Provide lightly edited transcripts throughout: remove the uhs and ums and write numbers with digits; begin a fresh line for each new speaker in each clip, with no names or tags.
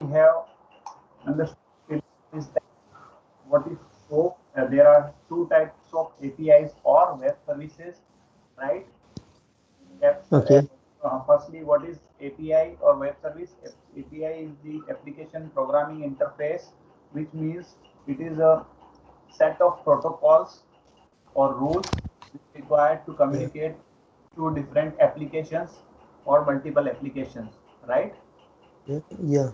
we have understood is that what is SOAP. There are two types of APIs or web services, right?
Okay.
Firstly, what is API or web service? API is the application programming interface, which means it is a set of protocols or rules required to
Yeah.
communicate to different applications or multiple applications, right?
Yeah. Yeah.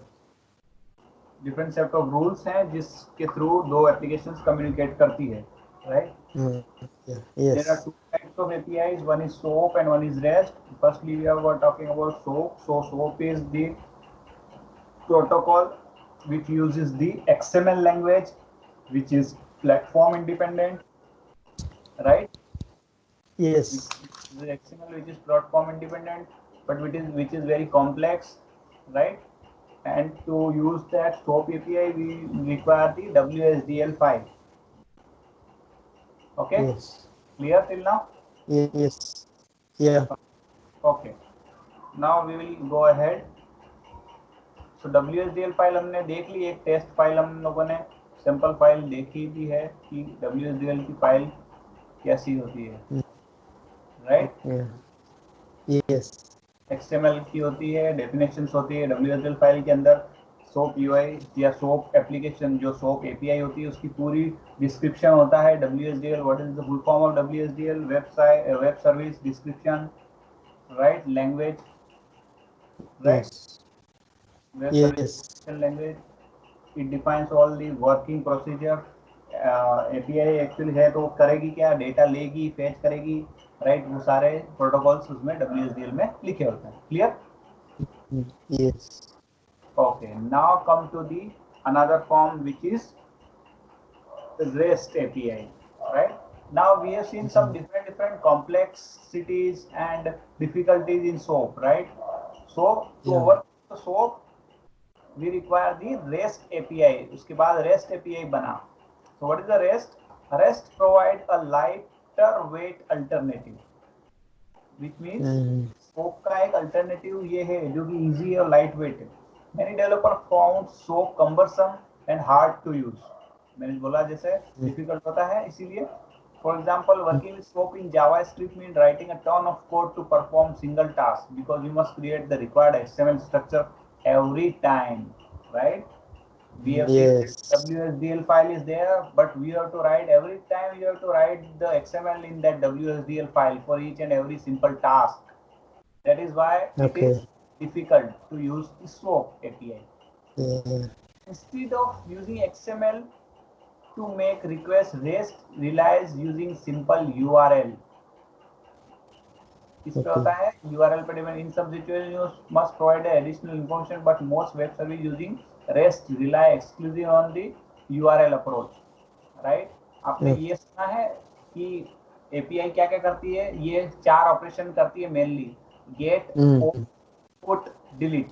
Different set of rules हैं जिसके through दो applications communicate करती है, right?
Yeah.
There are
Yes.
two types of APIs, one is SOAP and one is REST. Firstly, we are talking about SOAP. So SOAP is the protocol which uses the XML language, which is platform independent, right?
Yes.
The XML which is platform independent, but which is very complex, right? And to use that SOAP API, we require the WSDL file. Okay,
Yes.
clear till now?
Yes. Yeah.
Okay, now we will go ahead. So WSDL file हमने देख ली, एक test file हम लोगों ने sample file देखी भी है कि WSDL की फाइल कैसी होती है, राइट?
Yeah. Yes.
XML की होती है, डेफिनेशंस होती है WSDL फाइल के अंदर. सोप यूआई या सोप एप्लीकेशन जो सोप एपीआई होती है उसकी पूरी डिस्क्रिप्शन होता है. WSDL, what is the full form of WSDL? Website, web service description, right? Language, right?
Yes.
Web service
Yes.
description language. It defines all the working procedure. API actually है तो करेगी क्या? डेटा लेगी, fetch करेगी, right? वो सारे protocols उसमें WSDL में लिखे होते हैं. Clear?
Yes.
Okay, now come to the another form which is REST API, right? Now we have seen some different complexities and difficulties in SOAP, right? So to
Yeah.
overcome the SOAP, we require the REST API. उसके बाद REST API बना. So what is the REST? REST provide a lighter weight alternative, which means SOAP का एक alternative ये है जो कि easy और light weight है. Many developer found SOAP cumbersome and hard to use. मैंने बोला जैसे difficult होता है, इसीलिए. For example, working with SOAP in JavaScript means writing a ton of code to perform single task because you must create the required XML structure every time, right? We have seen that
Yes.
WSDL file is there, but we have to write every time. You have to write the XML in that WSDL file for each and every simple task. That is why it is
Okay.
difficult to use the SOAP API.
Yeah.
Instead of using XML to make request, REST relies using simple URL. इस पे होता है URL पे depend. In some situations you must provide additional information, but most web service using REST rely exclusively on the URL approach, right? आपने ये सुना है कि API क्या क्या करती है? ये 4 ऑपरेशन करती है mainly: get, post, put, delete.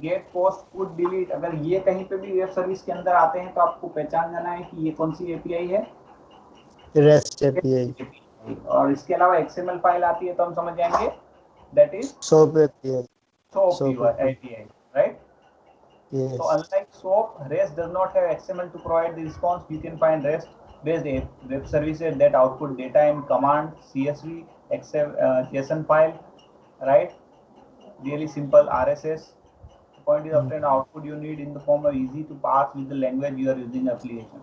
Get, post, put, delete. अगर ये कहीं पे भी वेब सर्विस के अंदर आते हैं तो आपको पहचान जाना है कि ये कौन सी API है.
REST API.
और इसके अलावा XML फाइल आती है तो हम समझ जाएंगे that is
SOAP API.
SOAP API, right?
Yes.
So unlike SOAP, REST does not have XML to provide the response. You can find REST-based web services that output data in command, CSV, JSON file, right? Really simple RSS. The point is obtain output you need in the form of easy to parse with the language you are using application,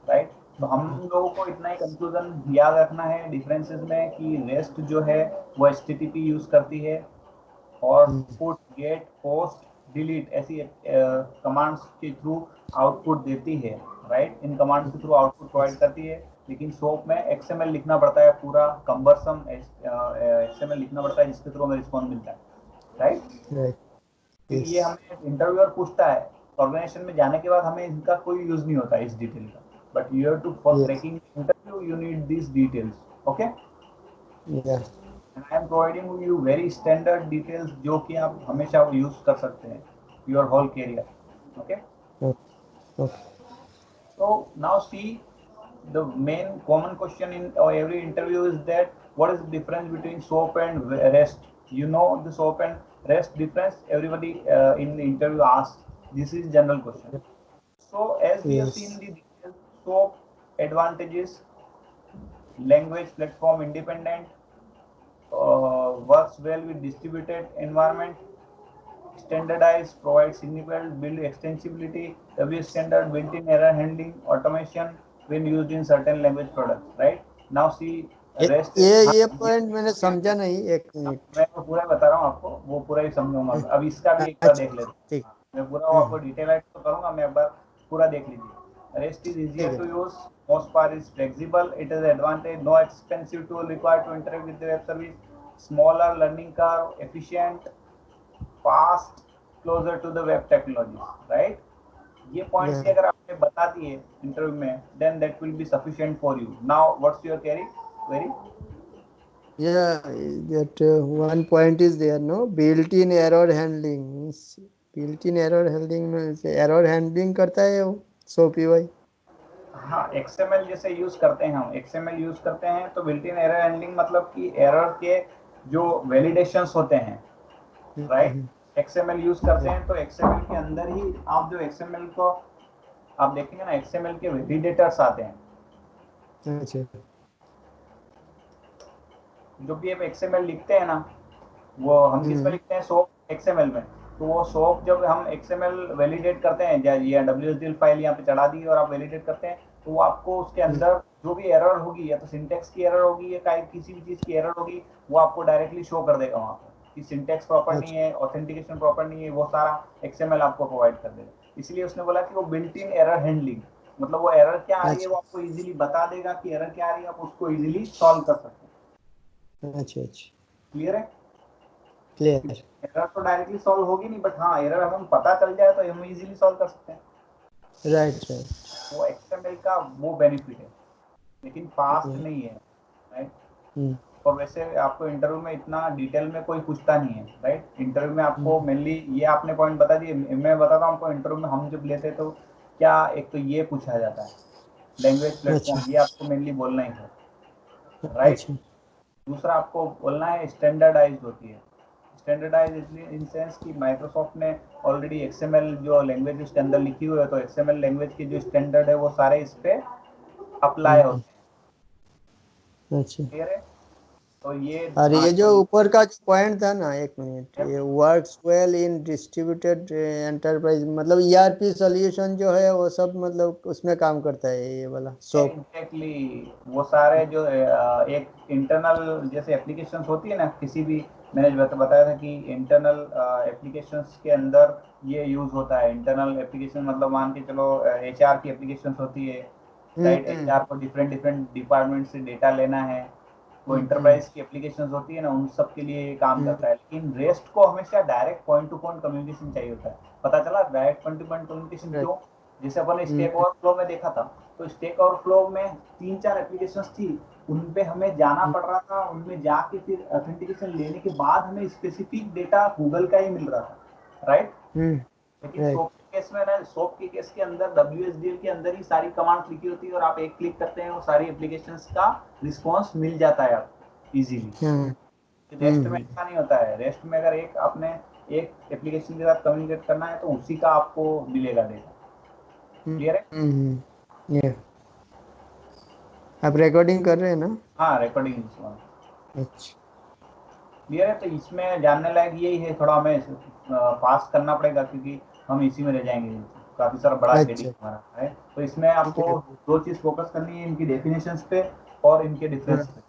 right? तो हम लोगों को इतना ही conclusion याद रखना है differences में कि रेस्ट जो है वो HTTP यूज करती है और पुट, गेट, पोस्ट, डिलीट ऐसी कमांड्स के थ्रू आउटपुट देती है, राइट? इन कमांड्स के थ्रू आउटपुट प्रोवाइड करती है. लेकिन सोप में XML लिखना पड़ता है, पूरा कम्बरसम XML लिखना पड़ता है जिसके थ्रू हमें रिस्पॉन्स मिलता है, राइट? ये हमें इंटरव्यूअर पूछता है, ऑर्गेनाइजेशन में जाने के बाद हमें इनका कोई यूज नहीं होता इस डिटेल का, but you have to for cracking interview you need this details. Okay, and I am providing you very standard details जो कि आप हमेशा यूज कर सकते हैं your whole career. Okay. So now see, the main common question in every interview is that what is the difference between SOAP and REST? You know the SOAP and REST difference, everybody in the interview asks, this is general question. So as we have seen
Yes.
the details, SOAP advantages, language platform independent, works well with distributed environment, standardized, provides significant build extensibility, WS standard, built-in error handling, automation when used in certain language products, right? Now see
ये
REST.
ये point मैंने समझा नहीं, एक minute.
मैं तो पूरा बता रहा हूँ आपको, वो पूरा ही समझूंगा। अब इसका भी एक बार
अच्छा
देख लेते
ठीक।
हैं। मैं पूरा वो आपको डिटेल तो करूंगा, मैं एक बार पूरा देख लीजिए। REST is easier
ठीक
to
है।
use, most part is flexible, it is advantage, no expensive tool required to interact with the web service, smaller learning curve, efficient, fast, closer to the web technologies, right? ये points ही
Yeah.
अगर आपने बता दिए interview में, then that will be sufficient for you. Now what's your query?
Yeah, that one point is there, no? Built-in error handling means built-in error handling में error handling करता है वो SOAP UI।
हाँ, XML जैसे use करते हैं, हम XML use करते हैं तो बिल्ट इन एरर हैंडलिंग मतलब कि एरर के जो वैलिडेशंस होते हैं, राइट? XML यूज करते हैं तो XML के अंदर ही आप जो XML को आप देखेंगे ना, XML के वैलिडेटर्स आते हैं।
अच्छा।
जो भी आप XML लिखते हैं ना, वो हम किस में लिखते हैं? सोप XML में। तो वो सोप जब हम XML वैलिडेट करते हैं, या WSDL फाइल यहाँ पे चढ़ा दी और आप वैलिडेट करते हैं, तो वो आपको उसके अंदर जो भी एरर होगी, या तो सिंटेक्स की एरर होगी या किसी भी चीज की एरर होगी, वो आपको डायरेक्टली शो कर देगा वहाँ पर कि सिंटेक्स प्रॉपर नहीं है, ऑथेंटिकेशन प्रॉपर नहीं है, वो सारा XML आपको प्रोवाइड कर देगा। इसलिए उसने बोला कि वो बिल्ट इन एरर हैंडलिंग, मतलब वो एरर क्या आ रही है वो आपको इजीली बता देगा कि एरर क्या आ रही है, आप उसको इजीली सॉल्व कर सकते हैं।
अच्छा अच्छा,
क्लियर है?
क्लियर।
एरर तो डायरेक्टली सॉल्व होगी नहीं, बट हाँ एरर हमें पता चल जाए तो हम इजीली सॉल्व कर सकते हैं।
Right right.
वो XML का वो बेनिफिट है, लेकिन फास्ट नहीं है, राइट? और वैसे आपको इंटरव्यू में इतना डिटेल में कोई पूछता नहीं है, राइट? इंटरव्यू में आपको मेनली ये आपने पॉइंट बता दिए। मैं बताता हूँ आपको, इंटरव्यू में हम जब लेते तो क्या, एक तो ये पूछा जाता है लैंग्वेज प्लेटफॉर्म, ये आपको मेनली बोलना ही है, राइट? दूसरा आपको बोलना है स्टैंडर्डाइज होती है। स्टैंडर्डाइज इन सेंस कि माइक्रोसॉफ्ट ने ऑलरेडी XML जो लैंग्वेज उसके अंदर लिखी हुई है, तो XML लैंग्वेज की जो स्टैंडर्ड है वो सारे इस पे अप्लाई होते हैं।
अच्छा।
क्लियर है? तो ये
और ये जो
तो
ऊपर का जो पॉइंट था ना, एक मिनट, ये works well in distributed enterprise, मतलब ERP सॉल्यूशन जो है वो सब मतलब उसमें काम करता है ये वाला SOAP।
एग्जैक्टली वो सारे जो एक इंटरनल जैसे एप्लीकेशंस होती है ना किसी भी, मैंने बताया था कि इंटरनल एप्लीकेशंस के अंदर ये यूज होता है। इंटरनल एप्लीकेशन मतलब मान के चलो HR की एप्लीकेशंस होती है, राइट? HR को डिफरेंट डिफरेंट डिपार्टमेंट से डेटा लेना है, वो इंटरप्राइज की एप्लीकेशंस होती है ना, उन सब के लिए ये काम करता है। लेकिन रेस्ट को हमेशा direct point two point communication चाहिए होता है। पता चला direct point two point communication क्यों? जैसे अपन ने स्टैक ओवरफ्लो में देखा था, तो स्टैक ओवरफ्लो में 3-4 एप्लीकेशंस थी, उन पे हमें जाना पड़ रहा था, उनमें जाके फिर ऑथेंटिकेशन लेने के बाद हमें स्पेसिफिक डेटा गूगल का ही मिल रहा था, राइट? लेकिन सोप के केस में ना, सोप के केस के अंदर WSDL के अंदर ही सारी कमांड्स लिखी होती है और आप एक क्लिक करते हैं वो सारी एप्लीकेशंस का रिस्पॉन्स मिल जाता है आपको इजीली। रेस्ट में ऐसा नहीं होता है। रेस्ट में अगर एक आपने एक एप्लीकेशन के साथ कम्युनिकेट करना है तो उसी का आपको मिलेगा डेटा। क्लियर है?
आप रिकॉर्डिंग कर रहे हैं ना?
हाँ, रिकॉर्डिंग।
अच्छा।
क्लियर है? तो इसमें जानने लायक यही है, थोड़ा हमें पास करना पड़ेगा क्योंकि हम इसी में रह जाएंगे, काफी सारा बड़ा हेडिंग हमारा है। तो इसमें आपको दो चीज फोकस करनी है, इनकी डेफिनेशंस पे और इनके डिफरेंस पे।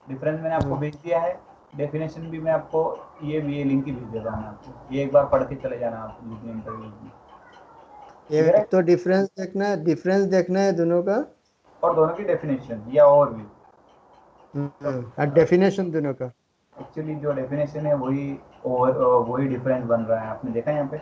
डिफरेंस मैंने आपको भेज दिया है, डेफिनेशन भी मैं आपको ये लिंक ही भेज देता हूँ आपको, ये एक बार पढ़ के चले जाना आप इंटरव्यू में।
ये तो डिफरेंस देखना है दोनों का,
और दोनों की डेफिनेशन या ओवरव्यू,
और डेफिनेशन दोनों का।
एक्चुअली जो डेफिनेशन है वही डिफरेंस बन रहा है। आपने देखा यहाँ पे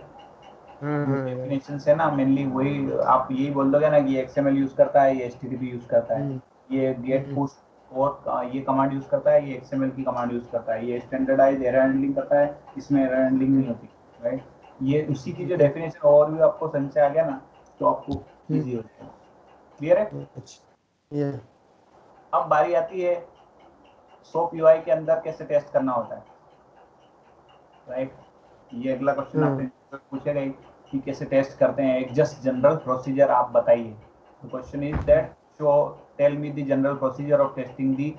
जो डेफिनेशन है ना, मेनली वही आप यही बोल दोगे ना कि XML यूज करता है, ये HTTP यूज करता है, ये गेट पुश और ये कमांड यूज करता है, ये XML की कमांड यूज करता है, ये स्टैंडर्डाइज एरर हैंडलिंग करता है, इसमें एरर हैंडलिंग नहीं होती, राइट? ये उसी की जो डेफिनेशन ओवरव्यू आपको समझ से आ गया ना, तो आपको इजी हो जाएगा। क्लियर है? अब बारी आती है SOAP UI के अंदर कैसे टेस्ट करना होता है, राइट? ये अगला क्वेश्चन
हाँ
आपसे पूछेगा ही कि कैसे टेस्ट करते हैं, एक जस्ट जनरल प्रोसीजर आप बताइए। The question is that show tell me the general procedure of testing the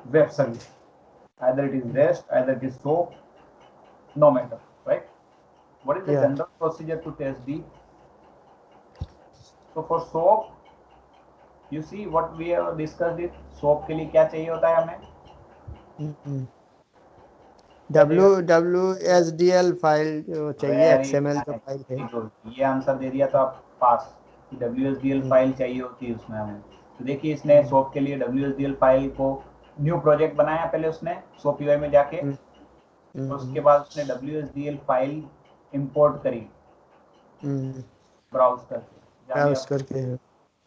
web service, either it is REST, either it is SOAP, no matter, right? What is the
या
general procedure to test the? So for SOAP, you see what we have discussed it. SOAP के लिए क्या चाहिए होता है हमें? क्या
W
चाहिए?
W S D L file चाहिए,
वेरी
एक्सएमएल जो फाइल है।
नाइस, गुड, ये आंसर दे दिया तो आप पास। WSDL
हम्म,
फाइल चाहिए होती है उसमें हमें। तो देखिए इसने
हम्म,
SOAP के लिए WSDL फाइल को न्यू प्रोजेक्ट बनाया पहले उसने SOAP UI में जाके,
हम्म,
और उसके
हम्म,
बाद उसने WSDL फाइल इंपोर्ट करी ब्राउज करके, जानिए
ब्राउज
आप।
करके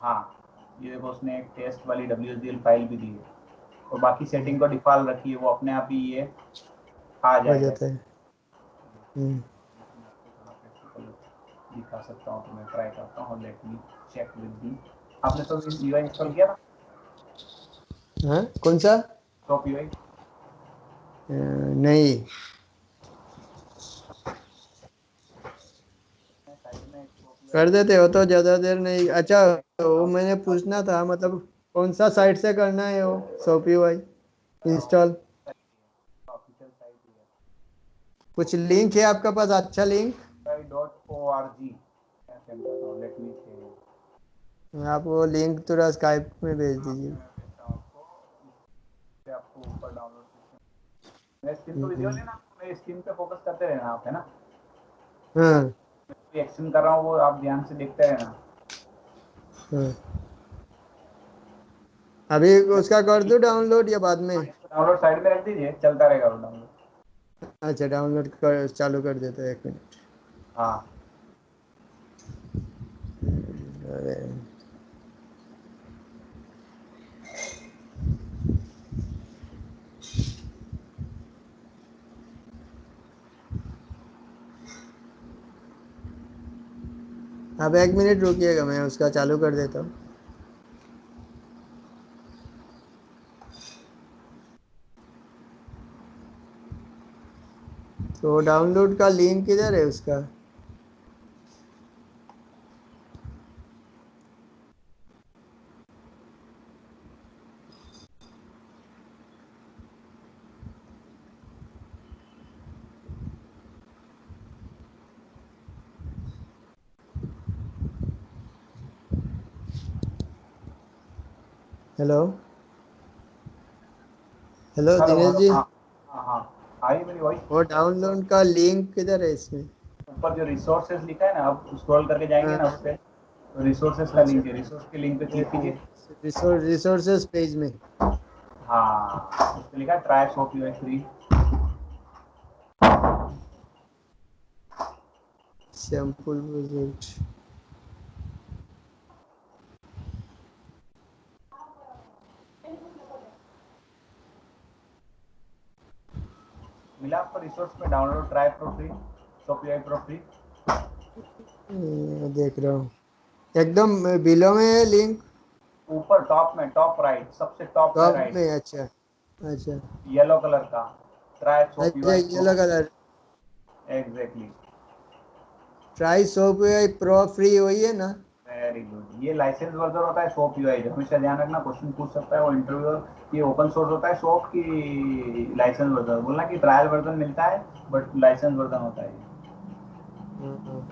हाँ, ये देखो उसने एक टेस्ट वाली WSDL फाइल भी दी है, और बाकी सेटिंग
हम्म,
को डिफॉल्ट रखी है, वो अपने आप ही ये आ
हो
जाएगा।
जाता है। हम्म,
मैं आपको थोड़ा प्रैक्टिकल दिखा सकता हूँ, तो मैं ट्राई करता हूँ। Let me check with the. आपने तो UI इंस्टॉल किया ना,
हाँ कौन सा?
SOAP UI?
नहीं,
साइड में एक SOAP UI
कर
का
देते हो तो ज़्यादा देर नहीं। अच्छा,
मैं
वो
आपको
मैंने
दिखाता
पूछना था, मतलब कौन सा साइट से करना है वो सोपी वाई
हूँ।
इंस्टॉल?
ऑफिशियल साइट है
कुछ लिंक है आपके पास, अच्छा लिंक?
soapui.org। मैं सेंड करता हूँ, लेट मी से।
आप वो लिंक थोड़ा स्काइप में भेज
हाँ,
दीजिए।
मैं भेजता हूँ आपको, इससे आपको ऊपर डाउनलोड सेक्शन। मेरे स्क्रीन को
हम्म,
विजुअल है ना, मेरी स्क्रीन पे फोकस करते रहना आप, है ना?
हाँ
मैं एक्शन कर रहा हूँ वो आप ध्यान से देखते रहना।
हाँ। अभी उसका कर दूँ डाउनलोड या बाद में?
डाउनलोड साइड में रख दीजिए, चलता रहेगा वो डाउनलोड।
अच्छा, डाउनलोड कर चालू कर देते हैं, 1 मिनट।
हाँ,
अरे अब 1 मिनट रुकिएगा, मैं उसका चालू कर देता हूँ। तो डाउनलोड का लिंक किधर है उसका? Hello hello
hello
Dinesh
hello,
जी,
हाँ हाँ हाँ, आई मेरी वॉइस?
वो डाउनलोड का लिंक किधर है इसमें?
ऊपर जो रिसोर्सेज लिखा है ना, आप स्क्रॉल करके जाएंगे
हाँ,
ना उस पे, तो रिसोर्सेज का
अच्छा,
लिंक है, रिसोर्स के लिंक पे क्लिक
एक
कीजिए।
मिनट, रिसोर्सेज पेज में।
हाँ, उस पे लिखा है try soap UI free.
Sample project.
मिला आपको रिसोर्स में download try pro free, soap UI pro free?
देख रहा हूँ, एकदम बिलो में है लिंक।
ऊपर टॉप में, टॉप राइट, सबसे टॉप में
टॉप
राइट,
में, अच्छा अच्छा।
येलो कलर का, ट्राई सोप
अच्छा,
यूआई
ये
प्रो।
लगा,
exactly,
try soap pro free वही है ना?
Very good. ये लाइसेंस वर्जन होता है सोप यूआई, हमेशा ध्यान रखना, क्वेश्चन पूछ सकता है वो इंटरव्यूअर। ये ओपन सोर्स होता है सोप की, लाइसेंस वर्जन बोलना कि ट्रायल वर्जन मिलता है, बट लाइसेंस वर्जन होता है।
हाँ,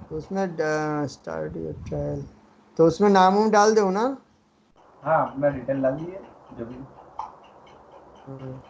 तो उसमें स्टार्ट योर ट्रायल, तो उसमें नाम वाम डाल दो ना?
हाँ, अपना डिटेल डाल दिए जो भी।
हाँ,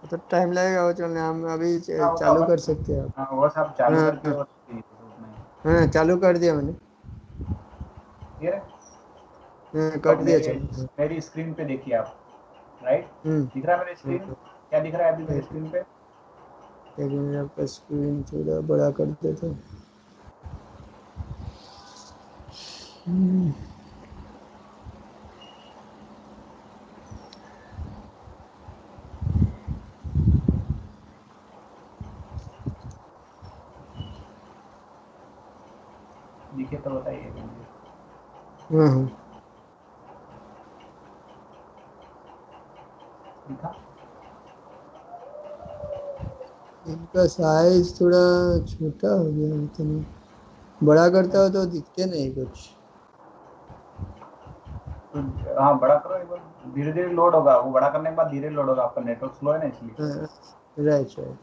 तो टाइम लगेगा वो चलने, हम अभी
हाँ वो तो
चालू
अपन,
कर सकते हैं।
हाँ वो सब चालू
हाँ
करके
हाँ
और नहीं,
हाँ, चालू कर दिया मैंने।
ये रहे।
हाँ,
अब
कर दिया
मेरे
चालू। हाँ।
मेरी स्क्रीन पे देखिए आप, राइट, दिख रहा है मेरी स्क्रीन,
हाँ,
क्या दिख रहा है अभी मेरी
एक
स्क्रीन पे?
एक मिनट, आपका स्क्रीन थोड़ा बड़ा कर देता हूँ।
दिखे तो बताइए मुझे।
हाँ हाँ,
दिखा?
इनका साइज थोड़ा छोटा हो गया, इतना बड़ा करता हो तो दिखते नहीं कुछ।
तो हाँ बड़ा करो एक बार, धीरे धीरे लोड होगा, वो बड़ा करने के बाद धीरे लोड होगा, आपका नेटवर्क स्लो है ना इसलिए।
हाँ, राइट राइट।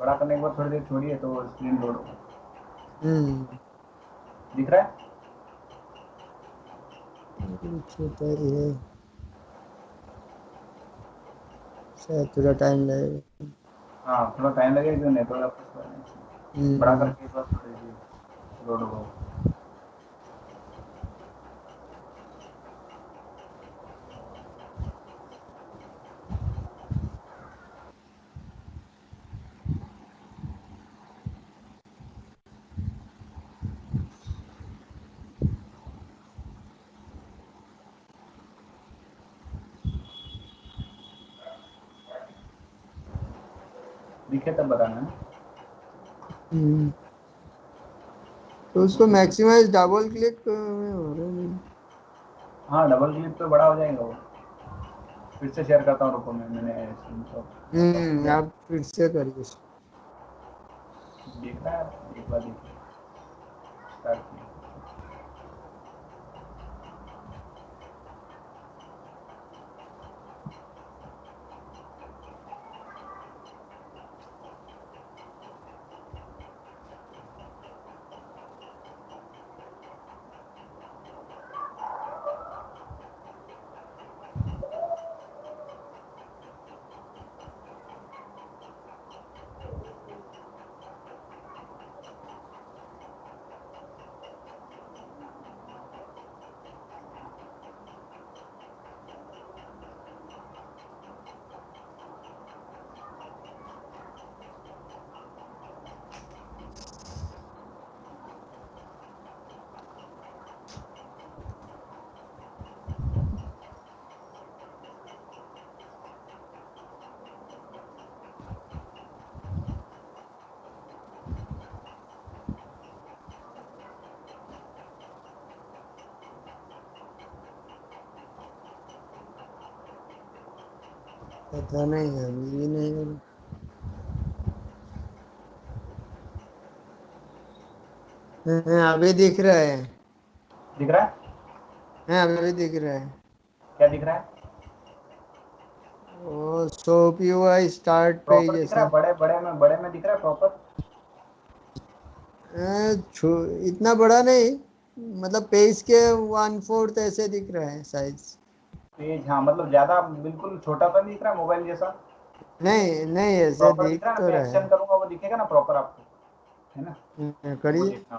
बड़ा करने के बाद थोड़ी देर छोड़िए तो स्क्रीन लोड होगा।
हम्म,
दिख रहा है?
छोटा ही है, शायद थोड़ा टाइम लगेगा।
हाँ थोड़ा टाइम लगेगा क्योंकि नेटवर्क आपका स्लो है ना इसलिए। बड़ा
हम्म,
करके एक बार थोड़ी देर लोड होगा। दिखे तब बताना है।
हम्म। तो उसको मैक्सिमाइज डबल क्लिक हो रहा नहीं।
हाँ डबल क्लिक पे बड़ा हो जाएगा वो। फिर से शेयर करता हूँ, रुको मैंने स्टॉप किया।
आप फिर से करिए।
देख रहा है, एक बार देखिए, स्टार्ट किया।
पता नहीं, अभी भी नहीं हो रहा। अभी दिख रहा है।
दिख रहा है?
अभी दिख रहा है।
क्या दिख रहा है?
Oh, SOAP UI start page
proper दिख रहा
ऐसा।
है, बड़े में दिख रहा है प्रॉपर।
इतना बड़ा नहीं, मतलब पेज के 1/4 ऐसे दिख रहा है साइज।
पेज, हाँ मतलब ज्यादा बिल्कुल छोटा तो नहीं दिख रहा है मोबाइल जैसा।
नहीं नहीं, ऐसे
प्रॉपर दिख
दिख
रहा है ना,
तो
मैं
रहा है।
एक्शन करूंगा वो दिखेगा ना प्रॉपर आपको, है ना? वो
करिए।
देखना।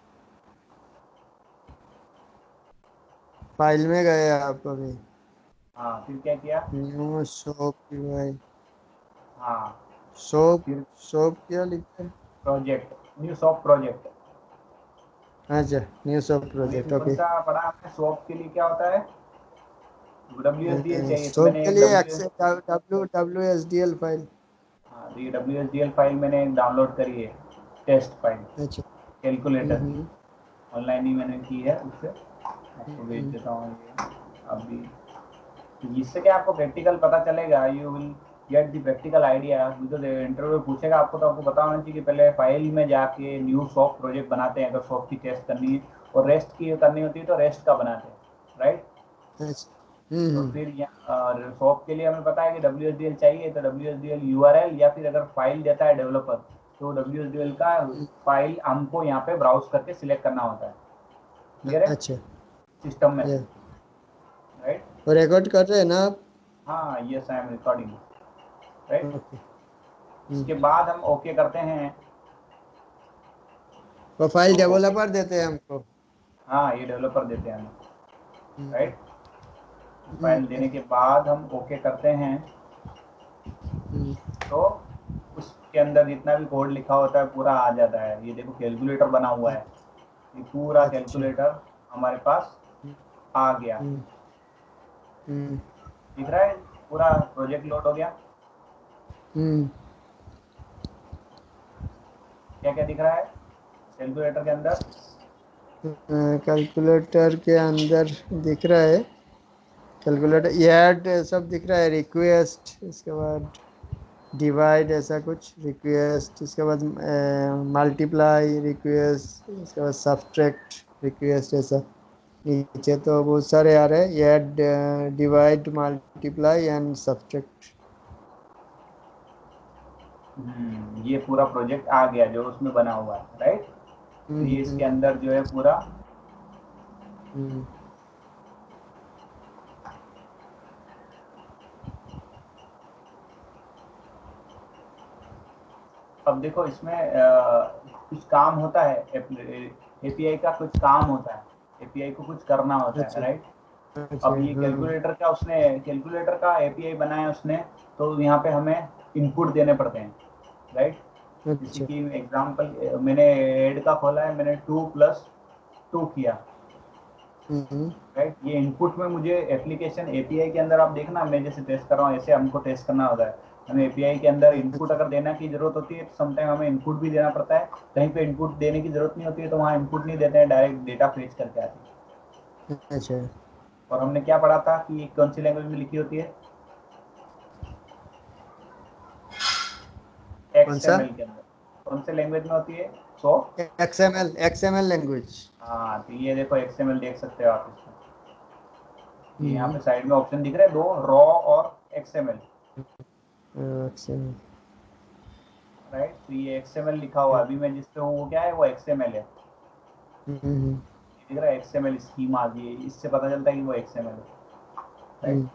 फाइल में गए आप अभी?
हाँ फिर क्या किया?
New soap UI.
हाँ
सोप,
फिर
सोप क्या लिखा है?
Project, new soft project.
अच्छा, न्यू सोप
वही
प्रोजेक्ट,
कौन
ओके।
सा पढ़ा आपने, सॉफ्ट के लिए क्या होता है? WSDL चाहिए तो
सोप
मैंने
के
एक
लिए
W S,
access WSDL file.
हाँ तो ये WSDL फाइल मैंने डाउनलोड करी है, टेस्ट फाइल,
अच्छा।
कैलकुलेटर की,
हम्म
ऑनलाइन ही मैंने की है उससे। आपको भेज
हम्म,
देता हूँ ये अभी। तो इससे क्या आपको प्रैक्टिकल पता चलेगा, you will get the practical idea. Because interview पूछेगा आपको तो आपको पता होना चाहिए कि पहले फाइल में जाके न्यू सॉफ्ट प्रोजेक्ट बनाते हैं, अगर सॉफ्ट की टेस्ट करनी है और रेस्ट की करनी होती है तो रेस्ट का बनाते हैं, राइट?
अच्छा।
तो
हम्म,
फिर सॉफ्ट के लिए हमें पता है कि WSDL चाहिए, तो WSDL URL या फिर अगर फाइल देता है डेवलपर तो WSDL का फाइल हमको यहाँ पे ब्राउज करके सिलेक्ट करना होता है। क्लियर है?
अच्छा।
सिस्टम में,
ये
राइट?
रिकॉर्ड कर रहे हैं ना आप?
हाँ yes I am recording, right.
Okay.
इसके बाद हम ओके करते हैं।
प्रोफाइल
तो
डेवलपर देते हैं हमको।
हाँ, ये डेवलपर देते हैं हमें,
हम्म,
राइट। फाइल देने के बाद हम ओके करते हैं,
हम्म,
तो उसके अंदर जितना भी कोड लिखा होता है पूरा आ जाता है। ये देखो कैलकुलेटर बना हुआ है, ये पूरा
अच्छा।
कैलकुलेटर हमारे पास
हम्म,
आ गया।
हम्म, हम्म,
दिख रहा है, पूरा प्रोजेक्ट लोड हो गया।
हम्म।
क्या क्या दिख रहा है कैलकुलेटर के अंदर?
कैलकुलेटर के अंदर दिख रहा है, कैलकुलेटर ऐड सब दिख रहा है, रिक्वेस्ट, इसके बाद डिवाइड ऐसा कुछ रिक्वेस्ट, इसके बाद मल्टीप्लाई रिक्वेस्ट, इसके बाद सब्ट्रैक्ट रिक्वेस्ट ऐसा। नीचे तो बहुत सारे आ रहे हैं, add, divide, multiply and subtract.
ये पूरा प्रोजेक्ट आ गया जो उसमें बना हुआ है, राइट। तो ये इसके अंदर जो है पूरा
हम्म,
अब देखो इसमें कुछ काम होता है, एपीआई का कुछ काम होता है, एपीआई को कुछ करना होता है,
अच्छा,
राइट।
अच्छा,
अब ये
हाँ,
कैलकुलेटर का एपीआई बनाया उसने, तो यहाँ पे हमें इनपुट देने पड़ते हैं, राइट। जैसे
अच्छा,
कि एग्जांपल मैंने ऐड का खोला है, मैंने 2+2 किया,
हम्म,
राइट। ये इनपुट में मुझे एप्लीकेशन एपीआई के अंदर, आप देखना मैं जैसे टेस्ट कर रहा हूँ ऐसे हमको टेस्ट करना होता है। हमें एपीआई के अंदर इनपुट
अच्छा,
अगर देना की जरूरत होती है तो समटाइम हमें इनपुट भी देना पड़ता है, कहीं पे इनपुट देने की जरूरत नहीं होती है तो वहाँ इनपुट नहीं देते हैं, डायरेक्ट डेटा फेच करके आती है।
अच्छा।
और हमने क्या पढ़ा था कि ये कौन सी लैंग्वेज में लिखी होती है?
कौन सा?
एक्सएमएल के अंदर। कौन से लैंग्वेज में होती है? सो
एक्सएमएल, एक्सएमएल लैंग्वेज।
हाँ, तो ये देखो एक्सएमएल देख सकते हो आप इसमें, ये यहाँ
हम्म,
पे साइड में ऑप्शन दिख रहे हैं दो, रॉ और एक्सएमएल,
एक्सएमएल।
राइट। तो ये एक्सएमएल लिखा हुआ है, अभी मैं जिस पे हूँ वो क्या है, वो एक्सएमएल है।
हम्म,
ये दिख रहा है एक्सएमएल स्कीमा, ये इससे पता चलता है कि वो एक्सएमएल है, राइट।
हम्म,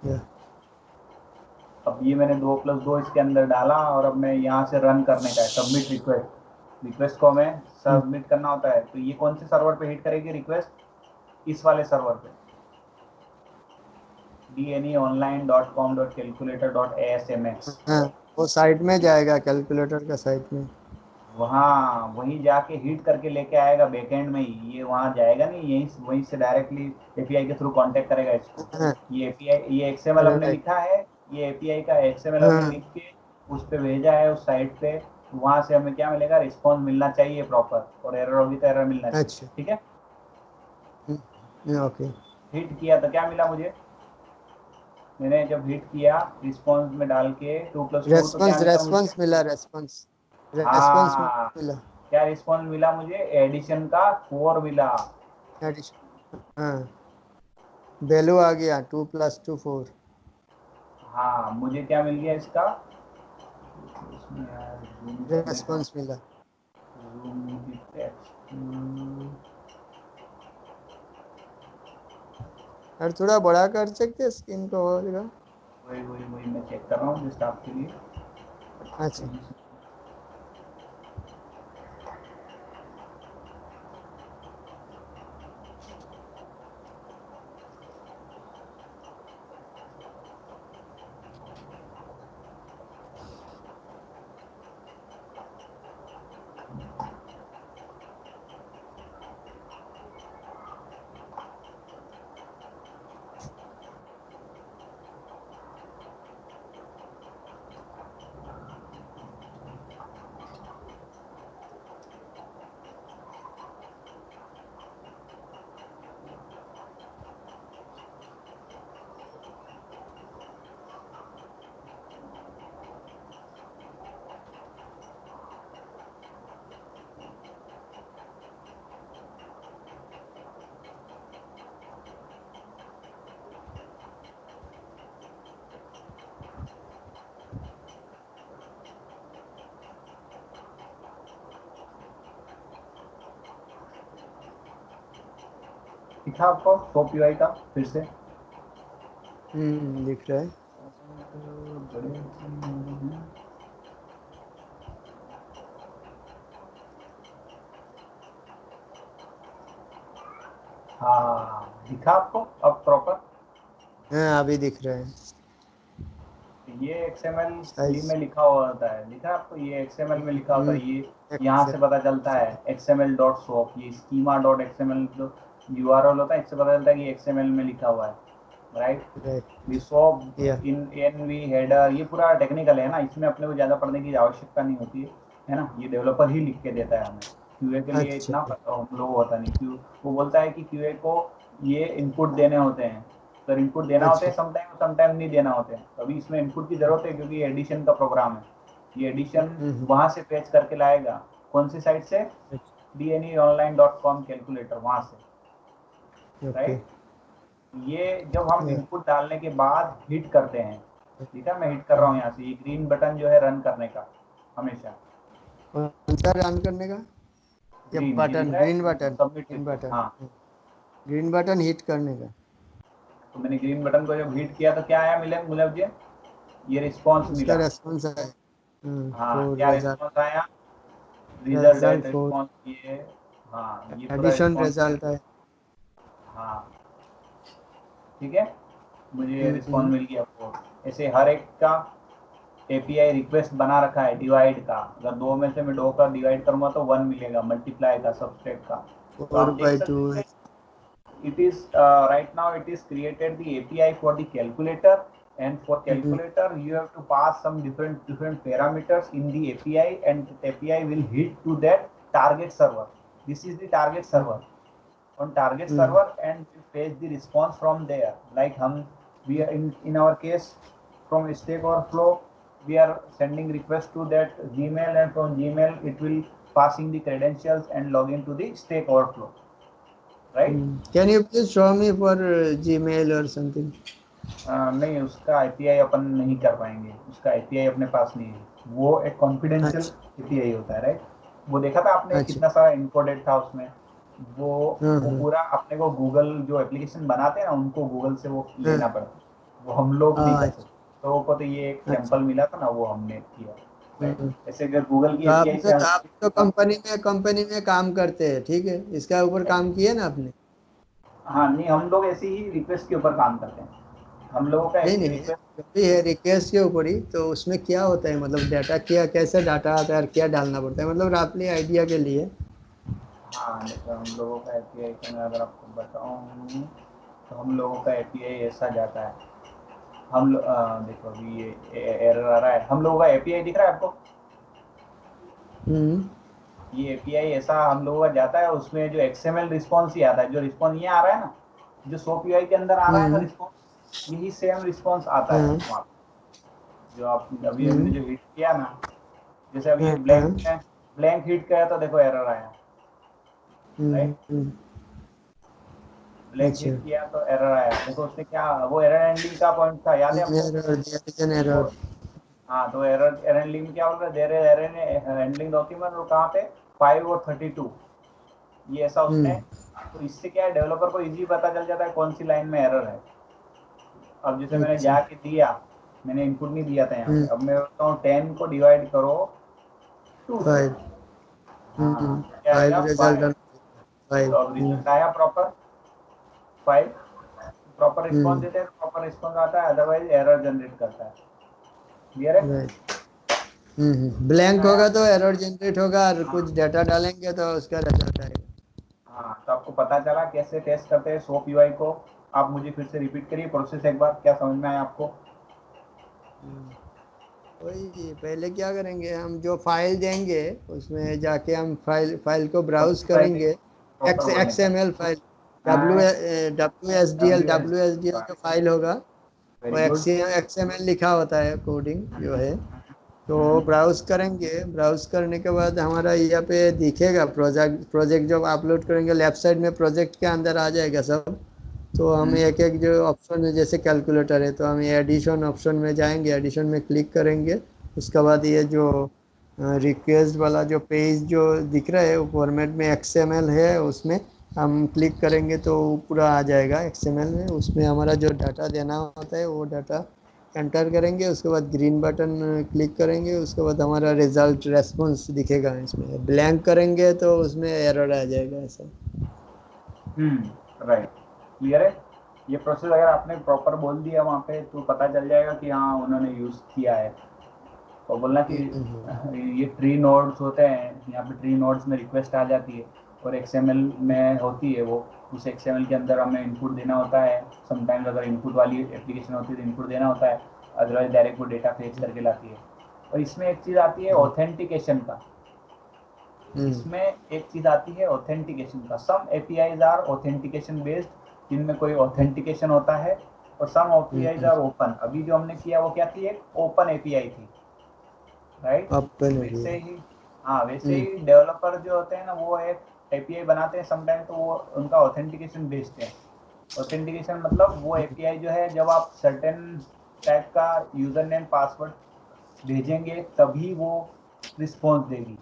या,
अब ये मैंने 2+2 इसके अंदर डाला और अब मैं यहाँ से रन करने का है, सबमिट रिक्वेस्ट। रिक्वेस्ट को हमें
हम्म,
सबमिट करना होता है, तो ये कौन से सर्वर पे हिट करेगी रिक्वेस्ट? इस वाले सर्वर पे, dneonline.com.calculator.asmx।
हाँ, वो साइड में जाएगा, कैलकुलेटर का साइड में।
वहाँ वहीं जाके हिट करके लेके आएगा बैकएंड में ही, ये वहाँ जाएगा नहीं, यहीं वहीं से डायरेक्टली एपीआई के थ्रू कांटेक्ट करेगा इसको।
हाँ,
ये एपीआई, ये एक्सएमएल हमने
राइट,
लिखा है, ये एपीआई का एक्सएमएल हमने
हाँ,
लिख के उस पर भेजा है उस साइट पे। वहाँ से हमें क्या मिलेगा, रिस्पॉन्स मिलना चाहिए प्रॉपर, और एरर होगी तो एरर मिलना चाहिए,
अच्छा,
ठीक है।
ओके।
हिट किया तो क्या मिला मुझे? मैंने जब हिट किया रिस्पॉन्स में डाल के 2+2, तो क्या
रेस्पॉन्स,
मिला मुझे?
रेस्पॉन्स मिला, रेस्पॉन्स, रेस्पॉन्स
हाँ,
मिला।
क्या रिस्पॉन्स मिला मुझे? एडिशन का 4 मिला।
एडिशन, हाँ, वैल्यू आ गया 2+2 4।
हाँ, मुझे क्या मिल गया इसका? इसमें यार जूम करने का,
रेस्पॉन्स मिला।
जूम की टेक्स्ट,
और थोड़ा बड़ा कर सकते स्क्रीन को, होगा।
वही वही वही मैं चेक कर रहा हूँ जस्ट आपके लिए।
अच्छा।
दिखा आपको सोप यूआई का फिर से?
दिख रहा है।
हाँ, दिखा आपको अब प्रॉपर?
हाँ अभी दिख रहा है।
ये XML
साइज
में लिखा हुआ होता है, लिखा आपको? ये XML में लिखा होता है, ये यहाँ से
एक्सेल
पता चलता है XML.swap, ये schema.xml जो URL होता है, इससे पता चलता है कि XML में लिखा हुआ है, राइट?
राइट
swap
या
इन NV हेडर, ये पूरा टेक्निकल है ना, इसमें अपने को ज़्यादा पढ़ने की आवश्यकता नहीं होती है ना, ये डेवलपर ही लिख के देता है हमें। QA के लिए
अच्छा
इतना हम लोग होता नहीं, क्यों वो बोलता है कि QA को ये इनपुट देने होते हैं, अगर इनपुट देना होते
अच्छा
हैं समटाइम नहीं देना होते हैं, अभी इसमें इनपुट की जरूरत है क्योंकि एडिशन का प्रोग्राम है, ये एडिशन वहां से फेच करके लाएगा, कौन सी साइट से? dneonline.com कैलकुलेटर, वहां से,
ओके
राइट? ये जब हम इनपुट डालने के बाद हिट करते हैं, ठीक है, मैं हिट कर रहा हूँ यहाँ से, ये ग्रीन बटन जो है रन करने का, हमेशा
कौन सा रन करने का? ये
ग्रीन, ये दिख
बटन
रहा
ग्रीन
है
button
submit
green
request,
button
हाँ।
ग्रीन बटन हिट करने का।
तो मैंने ग्रीन बटन को जब हिट किया तो क्या आया मुझे ये रिस्पॉन्स
उसका
मिला।
रेस्पॉन्स है
हाँ,
फोर
क्या
रिजल्ट
रिस्पॉन्स आया? Result
result
at
for
response, ये, हाँ, ये पूरा
एडिशन
रिस्पॉन्स है,
रिजल्ट है।
हाँ, ठीक है, मुझे रिस्पॉन्स मिल गया आपको। ऐसे हर एक का API रिक्वेस्ट बना रखा है डिवाइड का, अगर दो में से मैं दो का डिवाइड करूंगा तो 1 मिलेगा, मल्टीप्लाई का, सबट्रैक्ट का, तो आप देख
4/2
सकते हैं। It is right now it is created the API for the calculator, and for calculator you have to pass some different parameters in the API, and the API will hit to that target server. This is the target server. On target server, and we fetch the response from there. Like we are in our case from Stack Overflow, we are sending request to that Gmail, and from Gmail it will passing the credentials and login to the Stack Overflow, right?
Can you please show me for Gmail or something?
नहीं, उसका API अपन नहीं कर पाएंगे, उसका API अपने पास नहीं है, वो एक कॉन्फिडेंशियल
अच्छा
API होता है, राइट? वो देखा था आपने
अच्छा
कितना सारा इनकोडेड था उसमें, वो वो
हाँ
पूरा अपने को गूगल जो एप्लीकेशन बनाते हैं ना, उनको गूगल से वो
हाँ
लेना पड़ता है, वो हम लोग नहीं कर
हाँ,
सकते। तो को तो ये एक
अच्छा
सैंपल मिला था ना, वो हमने किया,
हम्म।
राइट? ऐसे अगर गूगल
तो
की API से
आप तो कंपनी में काम करते हैं, ठीक है, इसका ऊपर काम किया ना आपने?
हाँ, नहीं, हम लोग ऐसे ही रिक्वेस्ट के ऊपर काम करते हैं, हम लोगों का
नहीं
एक
नहीं,
रिक्वेस्ट।
जो भी है रिक्वेस्ट के ऊपर ही, तो उसमें क्या होता है, मतलब डाटा क्या, कैसे डाटा आता है और क्या डालना पड़ता है, मतलब आपने आइडिया के लिए।
हाँ, देखो हम लोगों का API का मैं अगर आपको बताऊँ, तो हम लोगों का API ऐसा जाता है, देखो अभी ये एरर आ रहा है, हम लोगों का API दिख रहा है आपको?
हम्म
ये API ऐसा हम लोगों का जाता है, उसमें जो XML रिस्पॉन्स ही आता है, जो रिस्पॉन्स ये आ रहा है ना, जो SOAP UI के अंदर आ रहा है ना
हम्म
रिस्पॉन्स, यही सेम रिस्पॉन्स आता है
हाँ
वहाँ पे। जो आप अभी हमने
हम्म
जो हिट किया ना, जैसे अभी ये
हाँ
ब्लैंक में ब्लैंक हिट किया तो देखो एरर आया, राइट?
हम्म,
ब्लैंक
अच्छा
हिट किया तो एरर आया, देखो उसने क्या, वो एरर हैंडलिंग का पॉइंट था, याद है आपको?
एरर, देयर इज एन
वो,
एरर।
हाँ, तो एरर हैंडलिंग में क्या बोल रहा है, देयर एरर हैंडलिंग डॉक्यूमेंट, और कहाँ पे? 5 और 32, ये ऐसा उसने। तो इससे क्या है, डेवलपर को इजी पता चल जाता है कौन सी लाइन में एरर है। अब जैसे मैंने
अच्छा
जाके दिया, मैंने इनपुट नहीं दिया था यहाँ पे,
हम्म
अब मैं बोलता हूँ 10 को डिवाइड करो 2 से,
5
हाँ, तो क्या
5
आएगा?
रिजल्ट
5।
ऑन
तो
5
अब रिजल्ट आया प्रॉपर 5, प्रॉपर रिस्पॉन्स देते हैं, प्रॉपर रिस्पॉन्स आता है, अदरवाइज एरर जनरेट करता है। क्लियर है?
राइट ब्लैंक
आया?
होगा तो एरर जनरेट होगा, और
हाँ,
कुछ डाटा डालेंगे तो उसका रिजल्ट आएगा।
हाँ, तो आपको पता चला कैसे टेस्ट करते हैं सोप यूआई को? आप मुझे फिर से रिपीट करिए प्रोसेस एक बार, क्या समझ में आया आपको?
हम्म, वही पहले क्या करेंगे, हम जो फाइल देंगे उसमें जाके हम फाइल को
कौन
ब्राउज
सी फाइल
करेंगे।
प्रॉपर वर्ड
एक्स
निकाल?
एम एल फाइल, डब्ल्यू
हाँ,
W S D L W S D L जो फाइल होगा, वो
very good.
X M L लिखा होता है, कोडिंग जो है। तो ब्राउज करेंगे, ब्राउज करने के बाद हमारा यहाँ पे दिखेगा प्रोजेक्ट, प्रोजेक्ट जब अपलोड करेंगे लेफ्ट साइड में प्रोजेक्ट के अंदर आ जाएगा सब। तो हम एक एक जो ऑप्शन है, जैसे कैलकुलेटर है, तो हम एडिशन ऑप्शन में जाएंगे, एडिशन में क्लिक करेंगे। उसके बाद ये जो रिक्वेस्ट वाला जो पेज जो दिख रहा है वो फॉर्मेट में XML है, उसमें हम क्लिक करेंगे तो पूरा आ जाएगा XML में। उसमें हमारा जो डाटा देना होता है वो डाटा एंटर करेंगे, उसके बाद ग्रीन बटन क्लिक करेंगे, उसके बाद हमारा रिजल्ट रेस्पॉन्स दिखेगा। इसमें ब्लैंक करेंगे तो उसमें एरर आ जाएगा ऐसा।
राइट, क्लियर है। ये प्रोसेस अगर आपने प्रॉपर बोल दिया वहाँ पे तो पता चल जाएगा कि हाँ उन्होंने यूज़ किया है। और बोलना कि ये ट्री नोड्स होते हैं, यहाँ पे ट्री नोड्स में रिक्वेस्ट आ जाती है और XML में होती है वो, उस XML के अंदर हमें इनपुट देना होता है। समटाइम्स अगर इनपुट वाली एप्लीकेशन होती है तो इनपुट देना होता है, अदरवाइज डायरेक्ट वो डेटा फेच करके लाती है। और इसमें एक चीज़ आती है ऑथेंटिकेशन का, इसमें एक चीज़ आती है ऑथेंटिकेशन का। सम APIs आर ऑथेंटिकेशन बेस्ड, जिनमें कोई ऑथेंटिकेशन होता है, और सम APIs आर ओपन। अभी जो हमने किया वो क्या थी, एक ओपन API थी, राइट। वैसे ही हाँ, वैसे ही डेवलपर जो होते हैं ना वो एक API बनाते हैं समटाइम, तो वो उनका ऑथेंटिकेशन बेस्ड है। ऑथेंटिकेशन मतलब वो API जो है जब आप सर्टेन टाइप का यूजर नेम पासवर्ड भेजेंगे तभी वो रिस्पॉन्स देगी,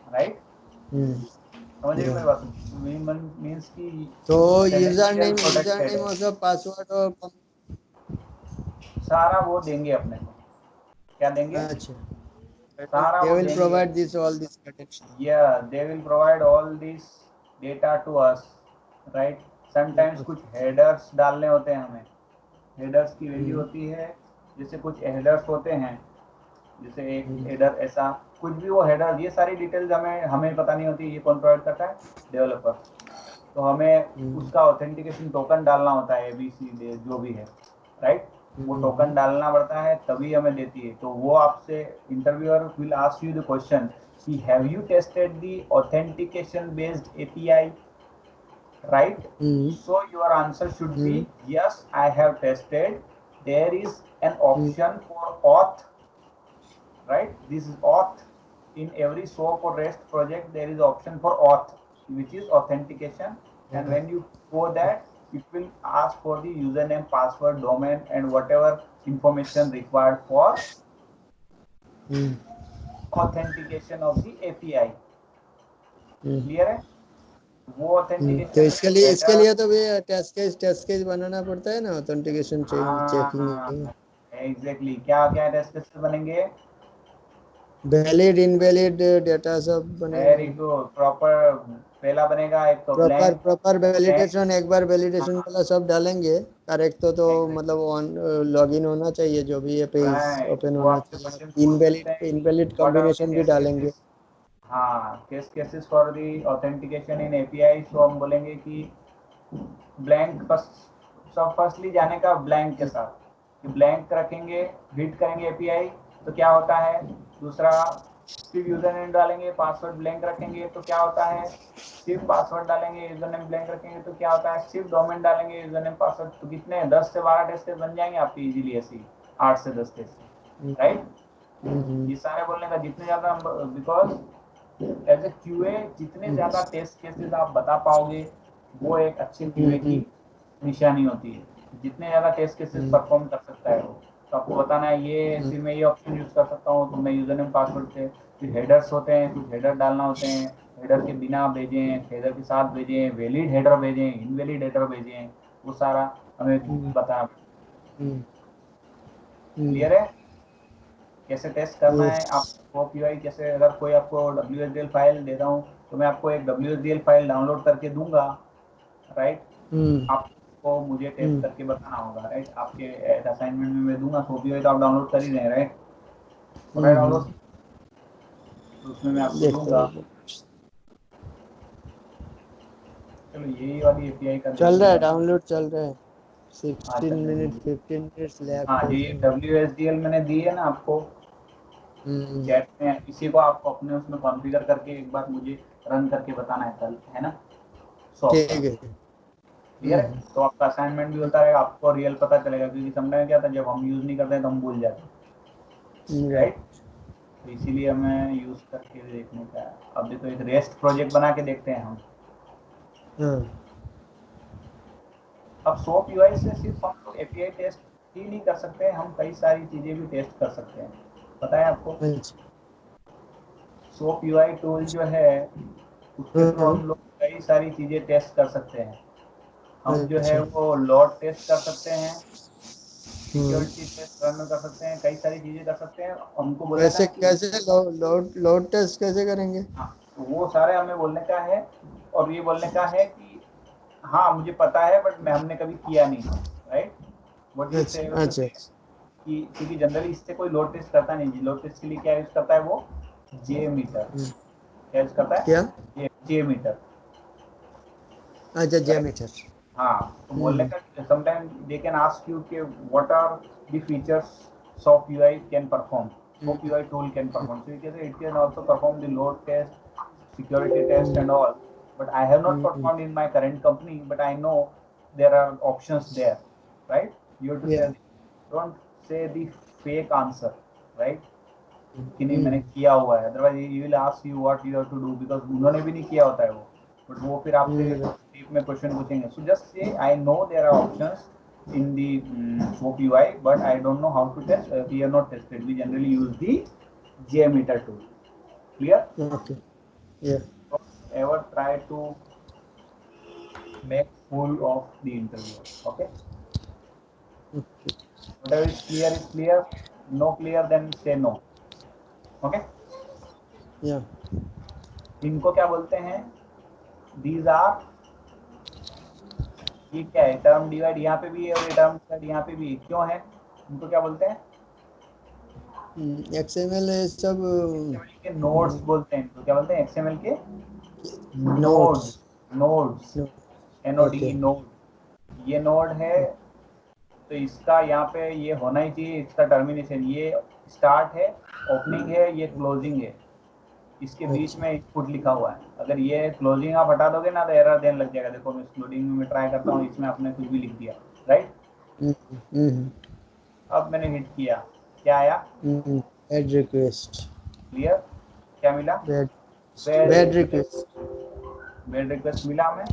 राइट। समझ रहे हो मेरी बात? मीन्स की
तो यूजर
क्रेडेंशियल
नेम
प्रोटेक्टेड है,
और सब पासवर्ड और
सारा वो देंगे अपने को। क्या देंगे?
अच्छा,
सारा
they
वो
will
देंगे।
provide this all this protection.
Yeah, they will provide all this data to us, right? Sometimes कुछ headers डालने होते हैं हमें। headers की वैल्यू होती है, जैसे कुछ headers होते हैं, जैसे एक header ऐसा कुछ भी, वो header, ये सारी डिटेल्स हमें पता नहीं होती। ये कौन प्रोवाइड करता है? डेवलपर। तो हमें उसका ऑथेंटिकेशन टोकन डालना होता है, ABCD जो भी है, राइट। वो टोकन डालना पड़ता है तभी हमें देती है। तो वो आपसे interviewer will ask you the question कि have you tested the authentication based API, right? So your answer should be yes, I have tested. There is an option for auth, right? This is auth. In every SOAP or REST project there is option for auth, which is authentication, and when you go that, it will ask for the username, password, domain, and whatever information required for authentication of the API. Clear है? वो
तो
authentication
इसके लिए तो भी test case बनाना पड़ता है ना, ऑथेंटिकेशन चेकिंग।
एग्जैक्टली, क्या क्या टेस्ट केसेस बनेंगे?
वैलिड इनवैलिड डेटा सब बनेगा।
Very good, proper. पहला बनेगा एक तो ब्लैंक।
प्रॉपर वैलिडेशन, एक बार वैलिडेशन वाला सब डालेंगे करेक्ट, तो मतलब ऑन लॉगिन होना चाहिए, जो भी ये पेज ओपन
वो
होना
आपसे
चाहिए।
क्वेश्चन पूछ सकते हैं कि
invalid
what are the
combination भी
टेस्ट
डालेंगे।
केसेस। हाँ, test cases for the authentication in API। तो हम बोलेंगे कि ब्लैंक, फर्स्टली जाने का ब्लैंक के साथ, कि ब्लैंक रखेंगे, हिट करेंगे API तो क्या होता है। दूसरा, सिर्फ यूजर नेम डालेंगे, पासवर्ड ब्लैंक रखेंगे तो क्या होता है। सिर्फ पासवर्ड डालेंगे, यूजर नेम ब्लैंक रखेंगे तो क्या होता है। सिर्फ डोमेन डालेंगे, यूजर नेम, पासवर्ड, तो कितने 10 से 12 टेस्ट बन जाएंगे आपके इजीली, ऐसे 8 से 10 टेस्ट, राइट। ये सारे बोलने का जितने ज्यादा, बिकॉज एज ए QA जितने ज्यादा टेस्ट केसेस आप बता पाओगे वो एक अच्छे QA की निशानी होती है। जितने ज्यादा टेस्ट केसेस परफॉर्म कर सकता है वो, तो आपको बताना है ये फिर मैं ये ऑप्शन यूज कर सकता हूँ, तो मैं यूजर नेम पासवर्ड से। फिर हेडर्स होते हैं, कुछ हेडर डालना होते हैं, हेडर के बिना भेजें, हेडर के साथ भेजें, वैलिड हेडर भेजें, इनवैलिड हेडर भेजें, वो सारा हमें बताना। क्लियर है कैसे टेस्ट करना है? आप SOAP UI कैसे, अगर कोई आपको WSDL फाइल दे रहा हूँ तो मैं आपको एक WSDL फाइल डाउनलोड करके दूंगा, राइट। आपको मुझे टेस्ट करके बताना होगा, राइट। आपके असाइनमेंट में मैं दूंगा SOAP UI, तो आप डाउनलोड कर ही रहे हैं, राइट। डाउनलोड, तो उसमें मैं आपको दूंगा। चलो यही वाली API का
चल रहा है, डाउनलोड चल रहा है। 16
चलो
मिनट 15 मिनट्स
हाँ,
लेफ्ट।
ये WSDL मैंने दी है ना आपको चैट में, इसी को आप अपने उसमें कॉन्फ़िगर करके एक बार मुझे रन करके बताना है कल, है ना, SOAP का।
ठीक है।
क्लियर है? तो आपका असाइनमेंट भी होता रहेगा, आपको रियल पता चलेगा, क्योंकि समझ क्या था, जब हम यूज नहीं करते तो हम भूल जाते हैं, राइट। तो इसीलिए हमें यूज करके देखने का है। अब देखो एक रेस्ट प्रोजेक्ट बना के देखते हैं हम। अब SOAP UI से सिर्फ हम लोग API टेस्ट ही नहीं कर सकते, हम कई सारी चीजें भी टेस्ट कर सकते हैं, पता है आपको। SOAP UI टूल जो है उसके थ्रू हम लोग कई सारी चीजें टेस्ट कर सकते हैं। हम जो है वो लोड टेस्ट कर सकते हैं, सिक्योरिटी टेस्ट रन कर सकते हैं, कई सारी चीजें कर सकते हैं। हमको बोलने का
वैसे
है कि
कैसे लोड टेस्ट कैसे करेंगे?
हाँ, तो वो सारे हमें बोलने का है, और ये बोलने का है कि हाँ मुझे पता है बट मैं हमने कभी किया नहीं है, राइट। व्हाट यू से
अच्छा अच्छा
कि क्योंकि जनरली इससे कोई लोड टेस्ट करता नहीं जी। लोड टेस्ट के लिए क्या यूज करता है वो, जे मीटर। क्या यूज करता
क्या?
है, जे मीटर,
अच्छा
राइट।
जेमीटर।
हाँ, तो बोलने का sometime they can ask you कि what are the features SOAP UI can perform, SOAP UI tool can perform. So it can also perform the load test, security test and all. But I have not performed in my current company, but I know there are options there, right? You have to
या
say, don't say the fake answer, right? कि नहीं मैंने किया हुआ है, otherwise you will ask you what you have to do, because उन्होंने भी नहीं किया होता है वो, बट वो फिर आपसे डीप में क्वेश्चन पूछेंगे। So just say I know there are options in the SOAP UI, but I don't know how to test. We are not tested. We generally use the JMeter tool. Clear?
Okay या
Don't ever try to make fool of the interviewer. Okay? Whatever is clear is clear. No clear, then say no. Okay?
या
इनको क्या बोलते हैं? These are, ये क्या है, term divide यहाँ पे भी है और ये टर्म डिवाइड यहाँ पे भी है, क्यों है? इनको क्या बोलते हैं?
XML सब
XML के नोड्स बोलते हैं इनको। क्या बोलते हैं? XML के
notes.
Nodes. Nodes, NOD,
okay
node. ये नोड है, तो इसका यहाँ पे ये होना ही चाहिए, इसका टर्मिनेशन, ये स्टार्ट है, ओपनिंग है, ये क्लोजिंग है, इसके बीच में इनपुट लिखा हुआ है। अगर ये क्लोजिंग आप हटा दोगे ना तो एरर देने लग जाएगा। देखो मैं क्लोजिंग में ट्राई करता हूँ, इसमें आपने कुछ भी लिख दिया, राइट। अब मैंने हिट किया, क्या आया?
Bad request.
क्लियर? क्या मिला?
Bad
bad
bad
request.
Request.
Bad request मिला हमें।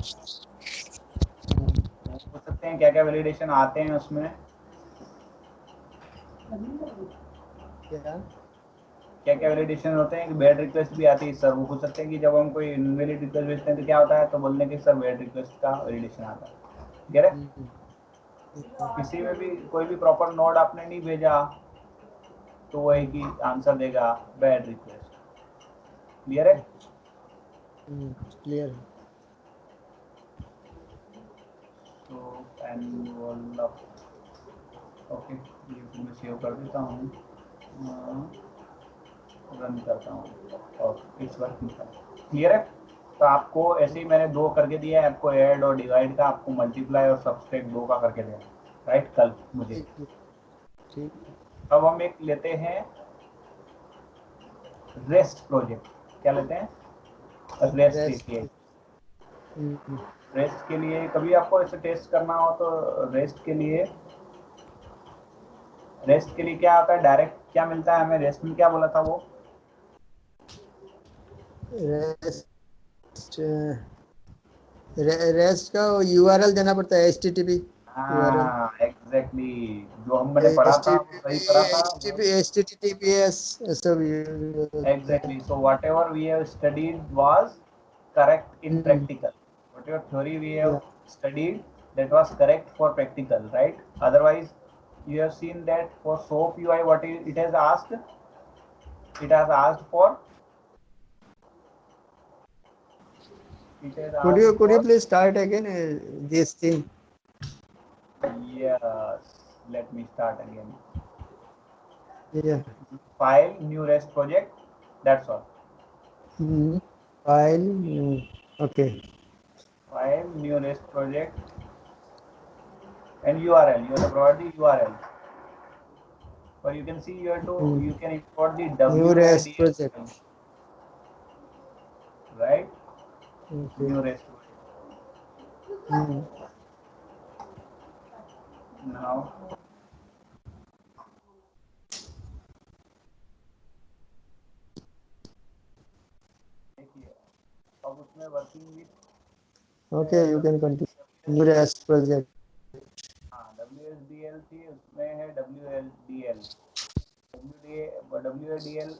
पूछ सकते हैं क्या क्या वैलिडेशन आते हैं उसमें,
क्या?
क्या क्या वैलिडेशन होते हैं कि बैड रिक्वेस्ट भी आती है सर। वो पूछ सकते हैं कि जब हम कोई इनवैलिड रिक्वेस्ट भेजते हैं तो क्या होता है, तो बोलने के सर बैड रिक्वेस्ट का वैलिडेशन आता है। ठीक है? किसी में भी कोई भी प्रॉपर नोड आपने नहीं भेजा तो वो एक ही आंसर देगा, बैड रिक्वेस्ट। क्लियर है?
क्लियर है।
तो एनुअल, ओके, ये मैं सेव कर देता हूँ, रन करता हूँ और इट्स वर्किंग। क्लियर है? तो आपको ऐसे ही मैंने दो करके दिया है, आपको ऐड और डिवाइड का, आपको मल्टीप्लाई और सब्सट्रैक्ट दो का करके देना, राइट, कल मुझे।
ठीक।
अब हम एक लेते हैं रेस्ट प्रोजेक्ट। क्या लेते हैं? Rest API। रेस्ट के लिए कभी आपको ऐसे टेस्ट करना हो तो रेस्ट के लिए क्या आता है, डायरेक्ट क्या मिलता है हमें रेस्ट में? क्या बोला था वो?
रेस्ट का URL देना पड़ता है HTTP URL।
हाँ एग्जैक्टली, जो हम मैंने पढ़ा था वो सही पढ़ा था वो।
HTTPS सब।
Exactly. So whatever we have studied was correct in practical. Whatever theory we have studied, that was correct for practical, right? Otherwise, you have seen that for SOAP UI, what it has asked? It has asked for. It has
Could
asked
you
for.
please start again this thing?
Yes. Let me start again.
Yeah.
File, new REST project. That's all.
File. Okay.
File, new REST project, and URL. You have to provide the URL. Or you can see you have to, you can import the
New REST
WADL
project.
file, right?
Okay.
New REST now. अब उसमें working with
Okay, you can continue. New REST project.
हाँ WSDL थी, उसमें है WLDL। WADL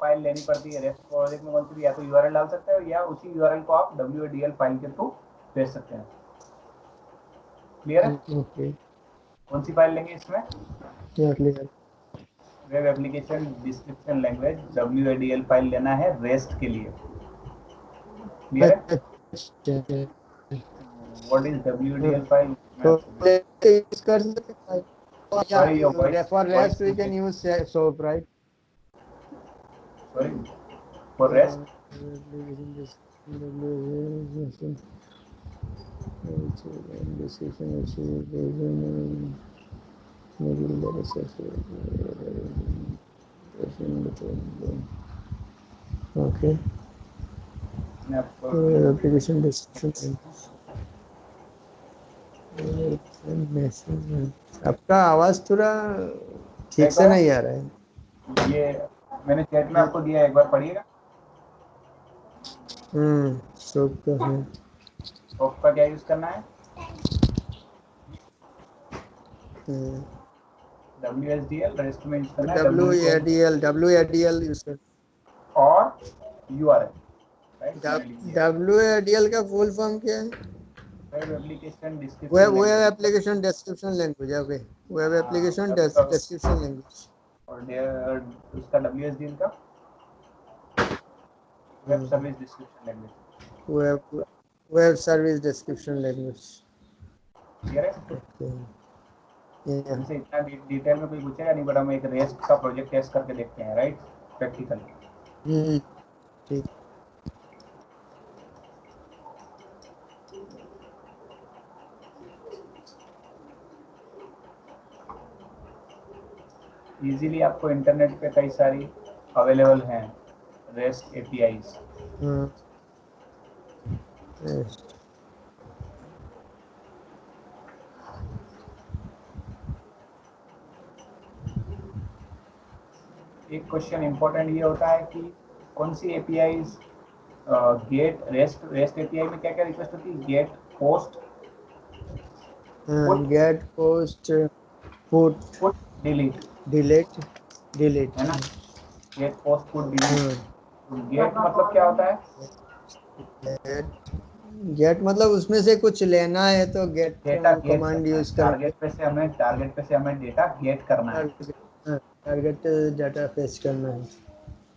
file लेनी पड़ती है rest project में कौन सी भी, या तो URL डाल सकते हो या उसी URL को आप WADL फाइल के थ्रू भेज सकते हैं। क्लियर है?
Okay.
कौन सी फाइल लेंगे इसमें?
Clear.
Web application description language WADL file लेना है रेस्ट के लिए। क्लियर है? What is WADL file?
तो यूज कर सकते हैं
sorry your
for
voice
REST we can use SOAP right
sorry for REST
okay application description आपका आवाज थोड़ा ठीक से नहीं आ रहा है।
ये मैंने चैट में आपको दिया है, एक बार पढ़िएगा।
सोप का है।
सोप का क्या यूज करना है? WSDL रेस्ट में यूज करना है।
WADL यूज कर
और URL राइट।
WADL का फुल फॉर्म क्या है?
Web application description
web application description language. Okay web application description language.
और उसका WSDL का web service description language.
Web service description language.
Clear है? इसे इतना डिटेल में कोई पूछेगा नहीं, बट हम एक रेस्ट का प्रोजेक्ट टेस्ट करके देखते हैं, राइट, प्रैक्टिकली।
ठीक।
इजीली आपको इंटरनेट पे कई सारी अवेलेबल हैं रेस्ट APIs। एक क्वेश्चन इंपॉर्टेंट ये होता है कि कौन सी APIs गेट रेस्ट API में क्या क्या रिक्वेस्ट होती है? Get post
get post put delete
है ना? Get post put delete. Get मतलब क्या होता है?
गेट मतलब उसमें से कुछ लेना है तो गेट कमांड यूज कर
टारगेट पे से हमें डेटा गेट करना है।
टारगेट डाटा फेच करना है।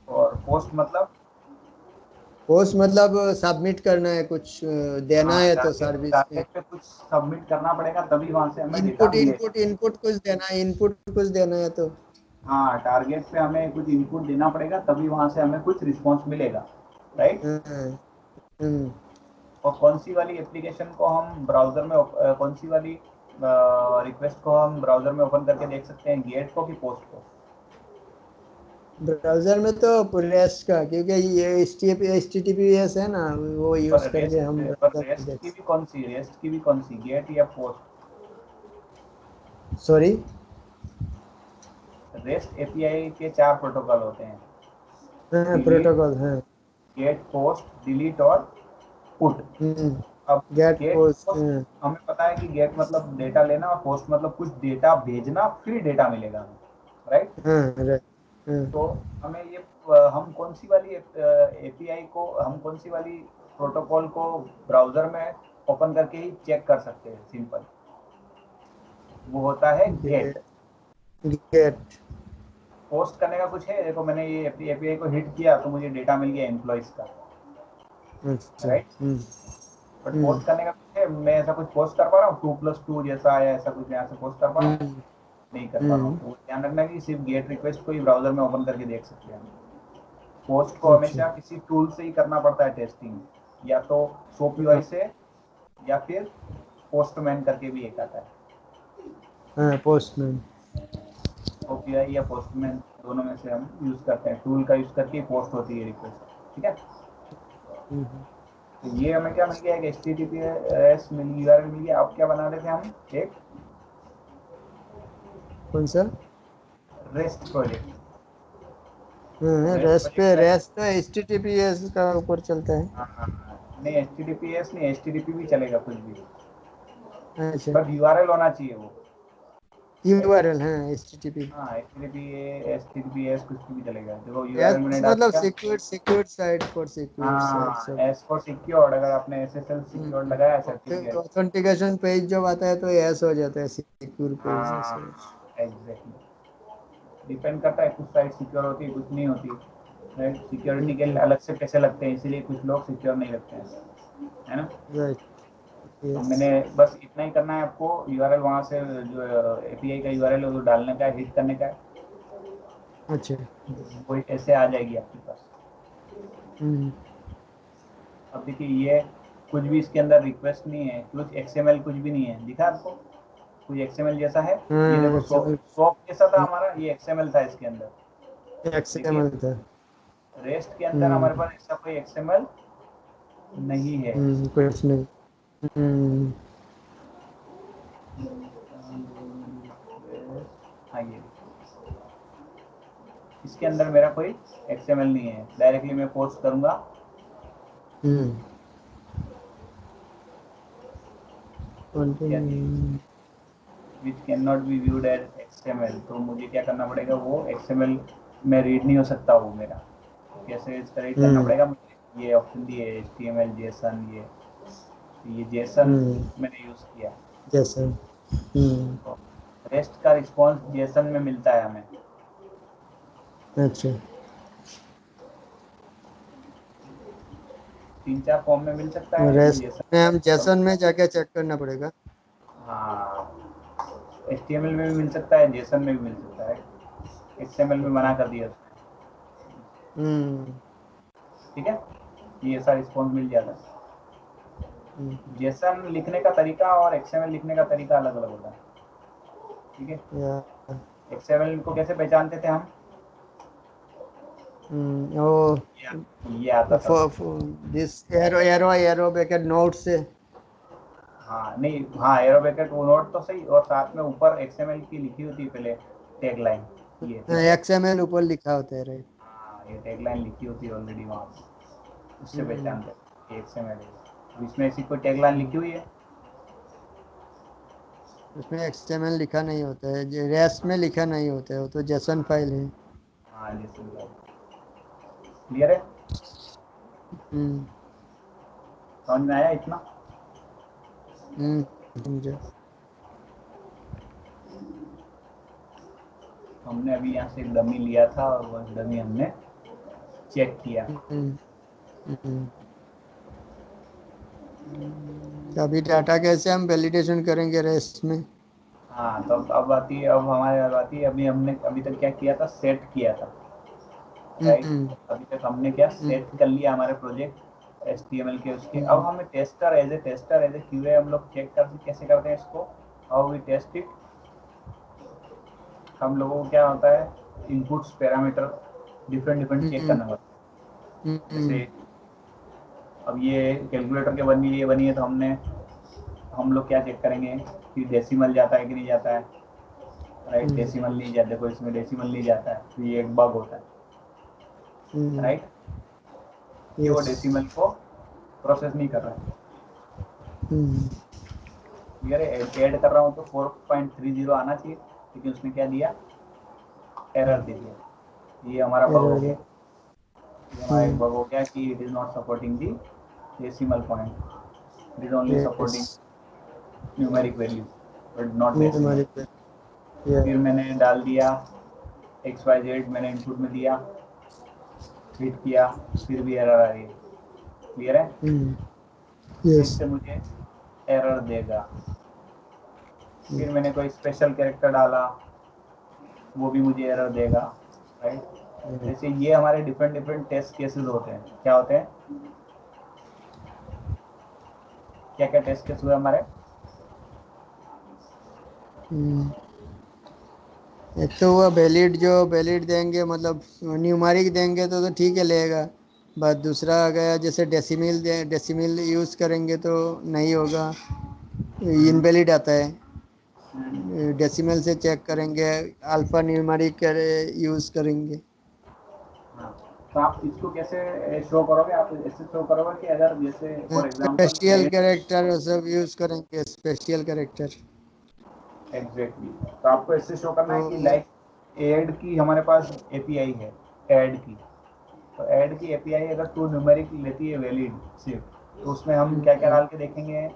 और पोस्ट
मतलब सबमिट करना है, कुछ देना है तो सर्विस में
टारगेट पे कुछ सबमिट करना पड़ेगा तभी वहां से हमें डेटा मिलेगा।
इनपुट कुछ देना है तो
हाँ, टारगेट पे हमें कुछ इनपुट देना पड़ेगा तभी वहां से हमें कुछ रिस्पॉन्स मिलेगा, राइट। और कौन सी वाली एप्लीकेशन को हम ब्राउजर में कौन सी वाली रिक्वेस्ट को हम ब्राउजर में ओपन करके देख सकते हैं? गेट को कि पोस्ट को?
ब्राउजर में तो रेस्ट का, क्योंकि ये HTTPS है ना, वो यूज करके हम
रेस्ट की भी कौन सी गेट या पोस्ट?
सॉरी,
रेस्ट API के 4 प्रोटोकॉल होते हैं।
प्रोटोकॉल है
गेट, पोस्ट, डिलीट और पुट। अब
गेट पोस्ट
हमें पता है कि गेट मतलब डेटा लेना और पोस्ट मतलब कुछ डेटा भेजना, फिर डेटा मिलेगा हमें, राइट। तो हमें ये हम कौन सी वाली API को, हम कौन सी वाली प्रोटोकॉल को ब्राउजर में ओपन करके ही चेक कर सकते हैं? सिंपल, वो होता है गेट। पोस्ट करने का कुछ है? देखो मैंने ये API को हिट किया तो मुझे डेटा मिल गया एम्प्लॉइज का, राइट। बट पोस्ट करने का कुछ है? मैं ऐसा कुछ पोस्ट कर पा रहा हूँ 2+2 जैसा, या ऐसा कुछ यहाँ से पोस्ट कर पा रहा हूँ? नहीं कर पा रहा हूँ। तो ध्यान रखना कि सिर्फ गेट रिक्वेस्ट को ही ब्राउजर में ओपन करके देख सकते हैं। पोस्ट को हमेशा किसी टूल से ही करना पड़ता है टेस्टिंग, या तो SoapUI से, या फिर पोस्टमैन करके भी एक आता है।
पोस्टमैन,
SoapUI या पोस्टमैन, दोनों में से हम यूज करते हैं। टूल का यूज करके पोस्ट होती है रिक्वेस्ट, ठीक है। तो ये हमें क्या मिल गया? एक HTTPS URL मिल गया। अब क्या बना रहे थे हम? एक
कौन सा?
Rest project.
रेस्ट तो HTTPS का ऊपर चलता है।
नहीं, HTTPS नहीं, HTTP भी चलेगा कुछ भी,
अच्छा,
बस URL होना चाहिए वो।
URL हाँ HTTP
हाँ HTTPS कुछ भी चलेगा। देखो
एस
यूआरएल मैंने डाल
मतलब
दिया।
Secure site for secure site
हाँ
सब।
एस फॉर सिक्योर्ड, अगर आपने SSL सिक्योर्ड लगाया सर्टिफिकेट।
ऑथेंटिकेशन पेज जब आता है तो एस हो जाता है सिक्योर पेज
हाँ
ऐसे।
एग्जैक्टली, डिपेंड करता है, कुछ साइट सिक्योर होती है कुछ नहीं होती, राइट। सिक्योरिटी के लिए अलग से पैसे लगते हैं, इसीलिए कुछ लोग सिक्योर नहीं रखते हैं, है ना।
राइट
तो
यस
मैंने बस इतना ही करना है आपको, यूआरएल वहाँ से जो API का यूआरएल है वो डालने का है, हिट करने का है,
अच्छा
वो ऐसे आ जाएगी आपके पास।
हम्म
अब देखिए ये कुछ भी इसके अंदर रिक्वेस्ट नहीं है, कुछ XML कुछ भी नहीं है, दिखा आपको कुछ XML जैसा है। ये
हाँ
देखो
XML
स्वैप जैसा था हमारा, ये XML था इसके अंदर। देखिए
XML था
रेस्ट के अंदर हमारे
हम्म
पास ऐसा कोई XML नहीं है।
कुछ नहीं हम्म
हाँ ये इसके अंदर मेरा कोई XML नहीं है, डायरेक्टली मैं पोस्ट करूंगा।
Hmm
which can not be viewed as XML, तो मुझे क्या करना पड़ेगा, वो XML में रीड नहीं हो सकता वो मेरा, कैसे इसका रीड करना
हम्म
पड़ेगा मुझे। ये ऑप्शन दिए HTML JSON, ये JSON मैंने यूज़ किया।
जैसा
तो रेस्ट का रिस्पॉन्स JSON में मिलता है हमें।
अच्छा
3-4 फॉर्म में मिल सकता है
रेस्ट में हम
JSON।
जेसन में जाके चेक करना पड़ेगा
हाँ HTML में भी मिल सकता है, JSON में भी मिल सकता है, XML में
ओके
मना कर दिया उसने,
हम्म
ठीक है। ये ऐसा रिस्पॉन्स मिल जाता है।
हम्म,
JSON लिखने का तरीका और XML लिखने का तरीका अलग अलग होता है, ठीक है।
या
XML को कैसे पहचानते थे हम,
ओ
ये आता था उसमें।
दिस एरो ब्रैकेट नोट से
हाँ नहीं, हाँ एरो ब्रैकेट वो नोट तो सही, और साथ में ऊपर XML की लिखी होती है पहले टैग लाइन, ये ठीक है।
XML ऊपर लिखा होता है राइट
हाँ ये टैग लाइन लिखी होती है ऑलरेडी वहाँ पे, उससे
हम्म
पहचानते हैं कि XML है। अब इसमें ऐसी कोई टैग लाइन लिखी हुई है।
उसमें XML लिखा नहीं होता है रेस्ट में लिखा नहीं होता है वो तो जेसन फाइल है
हाँ जैसे क्लियर है,
हम्म
समझ में आया इतना।
समझा
हमने अभी यहाँ से एक डमी लिया था और वो डमी हमने चेक किया।
हम्म तो अभी डाटा कैसे हम वैलिडेशन करेंगे रेस्ट में
हाँ तो अब आती है, अब हमारे अब आती है, अभी हमने अभी तक क्या किया था, सेट किया था, राइट।
हम्म
अभी तक हमने क्या
हम्म
सेट कर लिया हमारे प्रोजेक्ट HTML के उसके। अब हमें टेस्टर एज ए QA हम लोग चेक कर कैसे करते हैं इसको, हाउ वी टेस्ट इट। हम लोगों को क्या होता है, inputs parameter different different check
hmm
करना पड़ता है।
हम्म
जैसे अब ये कैलकुलेटर के बनी है तो हम लोग क्या चेक करेंगे कि डेसिमल जाता है कि नहीं जाता है, राइट।
हम्म
डेसिमल नहीं जाता, देखो इसमें डेसिमल नहीं जाता है तो ये एक बग होता है, राइट, कि वो
यस
डेसिमल को प्रोसेस नहीं कर रहा है।
हम्म
यार ऐड कर रहा हूँ तो 4.30 आना चाहिए, लेकिन उसने क्या दिया, एरर दे दिया। ये हमारा बग हो
एरर
गया, ये हमारा एक
हम्म
बग हो गया कि it is not supporting the decimal point, it is only
yes
supporting numeric value but not
ये
डेसिमल।
हमारे पे या
फिर मैंने डाल दिया XYZ, मैंने इनपुट में दिया, हिट किया, फिर भी एरर आ रही है, क्लियर है। फिर
यस
से मुझे एरर देगा, फिर मैंने कोई स्पेशल कैरेक्टर डाला, वो भी मुझे एरर देगा, राइट। जैसे ये हमारे डिफरेंट डिफरेंट टेस्ट केसेस होते हैं, क्या होते हैं, क्या क्या टेस्ट केस हुए हमारे।
एक तो हुआ वैलिड देंगे मतलब न्यूमेरिक देंगे तो ठीक है लेगा बात दूसरा आ गया जैसे डेसिमल यूज़ करेंगे तो नहीं होगा इनवैलिड आता है डेसिमल से चेक करेंगे अल्फा न्यूमेरिक यूज़ करेंगे
हाँ तो आप इसको कैसे शो करोगे, आप ऐसे शो करोगे कि अगर जैसे फॉर एग्जांपल
स्पेशल कैरेक्टर सब यूज़ करेंगे स्पेशल कैरेक्टर
एग्जैक्टली तो आपको ऐसे शो करना है कि
तो
लाइक ऐड की हमारे पास एपीआई है ऐड की, तो ऐड की एपीआई अगर टू न्यूमेरिक लेती है वैलिड सिर्फ, तो उसमें हम क्या क्या डाल के देखेंगे,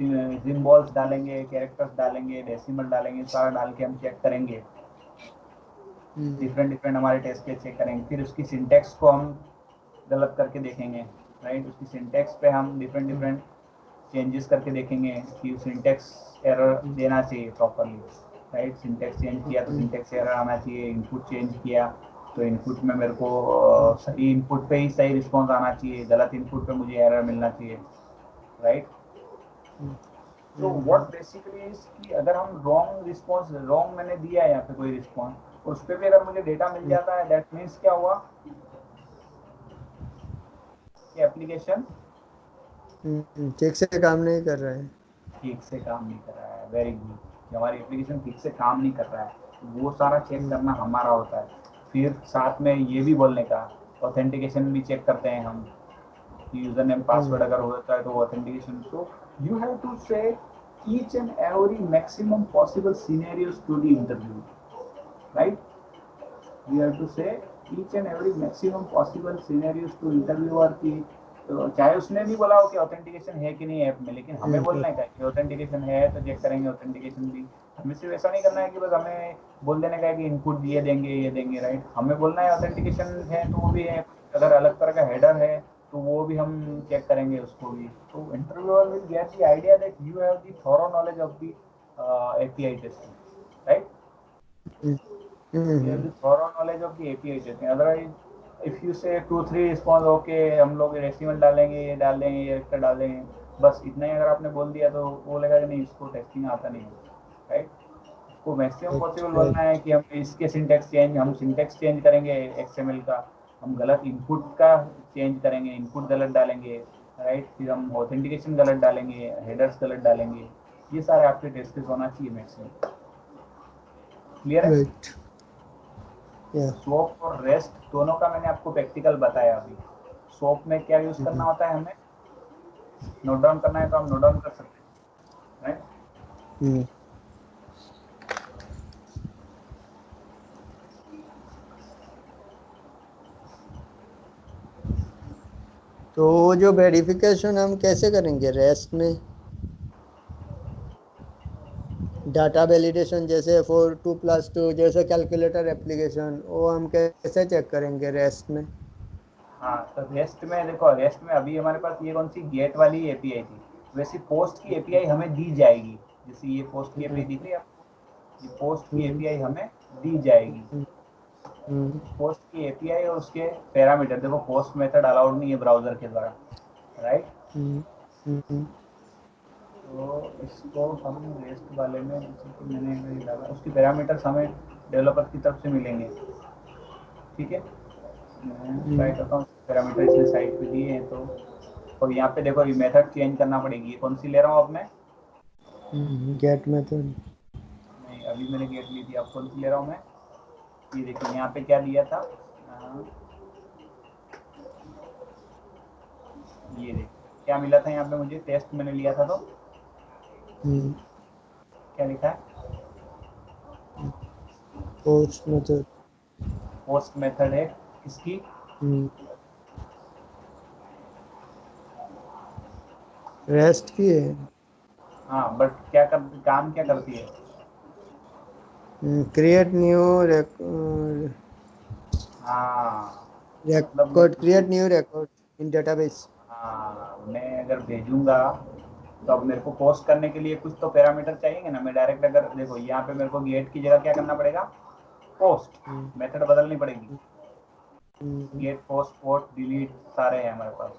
सिंबल्स डालेंगे, कैरेक्टर्स डालेंगे, डेसिमल डालेंगे, सारा डाल के हम चेक करेंगे, डिफरेंट डिफरेंट हमारे टेस्ट के चेक करेंगे, फिर उसकी सिंटेक्स को हम गलत करके देखेंगे, राइट। उसकी सिंटेक्स पे हम डिफरेंट डिफरेंट चेंजेस करके देखेंगे कि सिंटेक्स एरर देना चाहिए प्रॉपरली, राइट। सिंटेक्स चेंज किया तो सिंटेक्स एरर आना चाहिए, इनपुट चेंज किया तो इनपुट में मेरे को सही इनपुट पे ही सही रिस्पॉन्स आना चाहिए, गलत इनपुट पे मुझे एरर मिलना चाहिए, राइट। तो व्हाट बेसिकली इज कि अगर हम रॉन्ग रिस्पॉन्स, रॉन्ग मैंने दिया है यहाँ पे कोई रिस्पॉन्स, उस पे भी अगर मुझे डेटा मिल जाता है, दैट मीन्स क्या हुआ कि एप्लीकेशन
ठीक से काम नहीं कर रहा है।
ठीक से काम नहीं कर रहा है, वेरी गुड, कि हमारी एप्लीकेशन ठीक से काम नहीं कर रहा है, वो सारा चेक करना हमारा होता है। फिर साथ में ये भी बोलने का, ऑथेंटिकेशन भी चेक करते हैं हम, यूजर नेम पासवर्ड अगर होता है तो ऑथेंटिकेशन, तो यू हैव टू से each and every maximum possible scenarios to the interview, right? You have to say each and every maximum possible scenarios to interviewer की, तो चाहे उसने भी बोला हो कि ऑथेंटिकेशन है कि नहीं ऐप में, लेकिन हमें बोलना है कि ऑथेंटिकेशन है तो चेक करेंगे ऑथेंटिकेशन भी। हमें सिर्फ ऐसा नहीं करना है कि बस हमें बोल देने का है कि इनपुट ये देंगे, राइट। हमें बोलना है ऑथेंटिकेशन है तो वो भी है, अगर अलग तरह का हेडर है तो वो भी हम चेक करेंगे उसको भी। तो interviewer will get the idea that you have the thorough knowledge of the API testing, right. You have the thorough knowledge of the API testing. Otherwise, if you say 2-3 response, okay, हम लोग रेसिमल डालेंगे, ये डाल देंगे, ये actor डाल देंगे, बस इतना ही अगर आपने बोल दिया तो वो लगेगा कि नहीं इसको टेस्टिंग आता नहीं है, राइट। उसको मैक्सिमम पॉसिबल बोलना है कि हम इसके हम सिंटेक्स चेंज करेंगे XML का, हम गलत इनपुट का चेंज करेंगे, इनपुट गलत डालेंगे, राइट। फिर हम ऑथेंटिकेशन गलत डालेंगे, हेडर्स गलत डालेंगे, ये सारे आपके टेस्ट होना चाहिए मैक्सिमम। क्लियर है?
राइट।
सोप और रेस्ट दोनों का मैंने आपको प्रैक्टिकल बताया अभी। सोप में क्या यूज करना होता है, हमें नोट डाउन करना है तो हम नोट डाउन कर सकते हैं, राइट।
तो जो वेरिफिकेशन हम कैसे करेंगे रेस्ट में, डाटा वैलिडेशन जैसे 4 2 + 2 जैसे कैलकुलेटर एप्लीकेशन, वो हम कैसे चेक करेंगे रेस्ट में?
हाँ, तो रेस्ट में देखो, रेस्ट में अभी हमारे पास ये कौन सी गेट वाली एपीआई थी, वैसे पोस्ट की एपीआई हमें दी जाएगी। जैसे ये पोस्ट की एपीआई दिख रही है आपको, ये पोस्ट की एपीआई हमें दी जाएगी। पोस्ट की एपीआई और उसके पैरामीटर, देखो पोस्ट मेथड अलाउड नहीं है ब्राउजर के द्वारा, राइट। तो इसको हम रेस्ट वाले में, जैसे कि मैंने ये डाला, उसके पैरामीटर्स हमें डेवलपर की तरफ से मिलेंगे, ठीक है। मैं ट्राई करता हूँ, पैरामीटर इसने साइड पे दिए हैं तो, और यहाँ पे देखो ये मेथड चेंज करना पड़ेगी। कौन सी ले रहा हूँ अब मैं?
गेट मेथड
नहीं, अभी मैंने गेट ली थी, अब कौन सी ले रहा हूँ मैं? ये देखिए यहाँ पे क्या दिया था, ये देखिए क्या मिला था यहाँ पे मुझे, टेस्ट मैंने लिया था तो क्या लिखा है,
पोस्ट मेथड।
पोस्ट मेथड है इसकी,
रेस्ट की है।
हाँ, बट क्या कर, काम क्या करती है?
क्रिएट न्यू
हाँ,
record, create new record in database.
हाँ, मैं अगर भेजूंगा तो अब मेरे को पोस्ट करने के लिए कुछ तो पैरामीटर चाहिए ना। मैं डायरेक्ट अगर देखो यहाँ पे मेरे को गेट की जगह क्या करना पड़ेगा, पोस्ट, मेथड बदलनी पड़ेगी। गेट, पोस्ट, पोस्ट, डिलीट सारे हैं हमारे पास।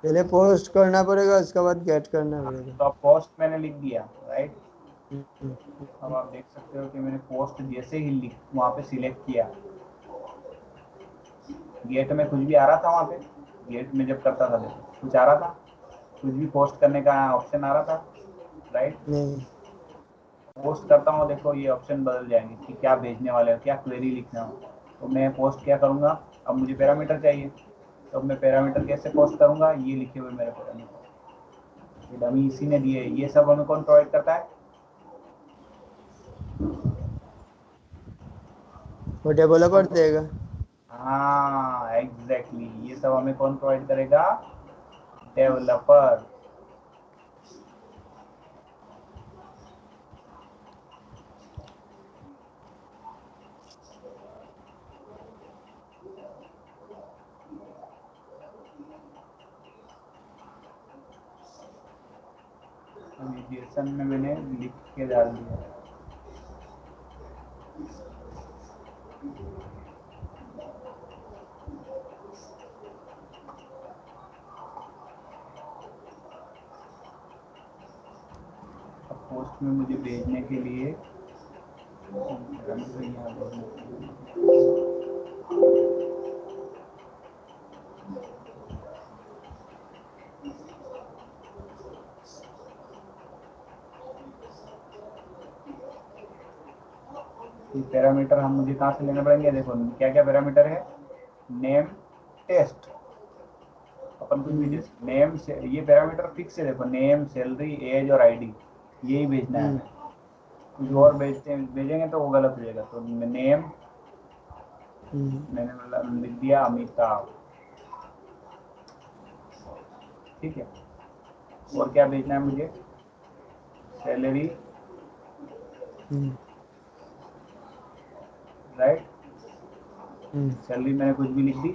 पहले पोस्ट करना पड़ेगा, उसके बाद गेट करना पड़ेगा।
तो अब पोस्ट मैंने लिख दिया, राइट। अब आप देख सकते हो कि मैंने पोस्ट जैसे ही लिख वहाँ पे सिलेक्ट किया, गेट में कुछ भी आ रहा था वहाँ पे, गेट में जब करता था देखो कुछ आ रहा था, कुछ भी पोस्ट करने का ऑप्शन आ रहा था, राइट। पोस्ट करता हूँ, देखो ये ऑप्शन बदल जाएंगे कि क्या भेजने वाले हो, क्या क्वेरी लिखना हो। तो मैं पोस्ट क्या करूँगा, अब मुझे पैरामीटर चाहिए, तो अब मैं पैरामीटर कैसे पोस्ट करूँगा, ये लिखे हुए मेरे पैरामीटर, ये डमी इसी ने दिए। ये सब हमें कौन प्रोवाइड करता है,
वो डेवलपर देगा।
हाँ एग्जैक्टली, ये सब हमें कौन प्रोवाइड करेगा? डेवलपर। जेसन में मैंने लिख के डाल दिया। अब पोस्ट में मुझे भेजने के लिए यहाँ पैरामीटर हम मुझे कहाँ से लेने पड़ेंगे? देखो क्या क्या पैरामीटर है। नेम, टेस्ट, अपन कुछ भी नेम से, ये पैरामीटर फिक्स है। देखो नेम, सैलरी, एज और आईडी, यही भेजना है हमें। कुछ और भेजेंगे तो वो गलत हो जाएगा। तो नेम मैंने मतलब लिख दिया अमिताभ, ठीक है। और क्या भेजना है मुझे? Salary, right. सैलरी मैंने कुछ भी लिख दी,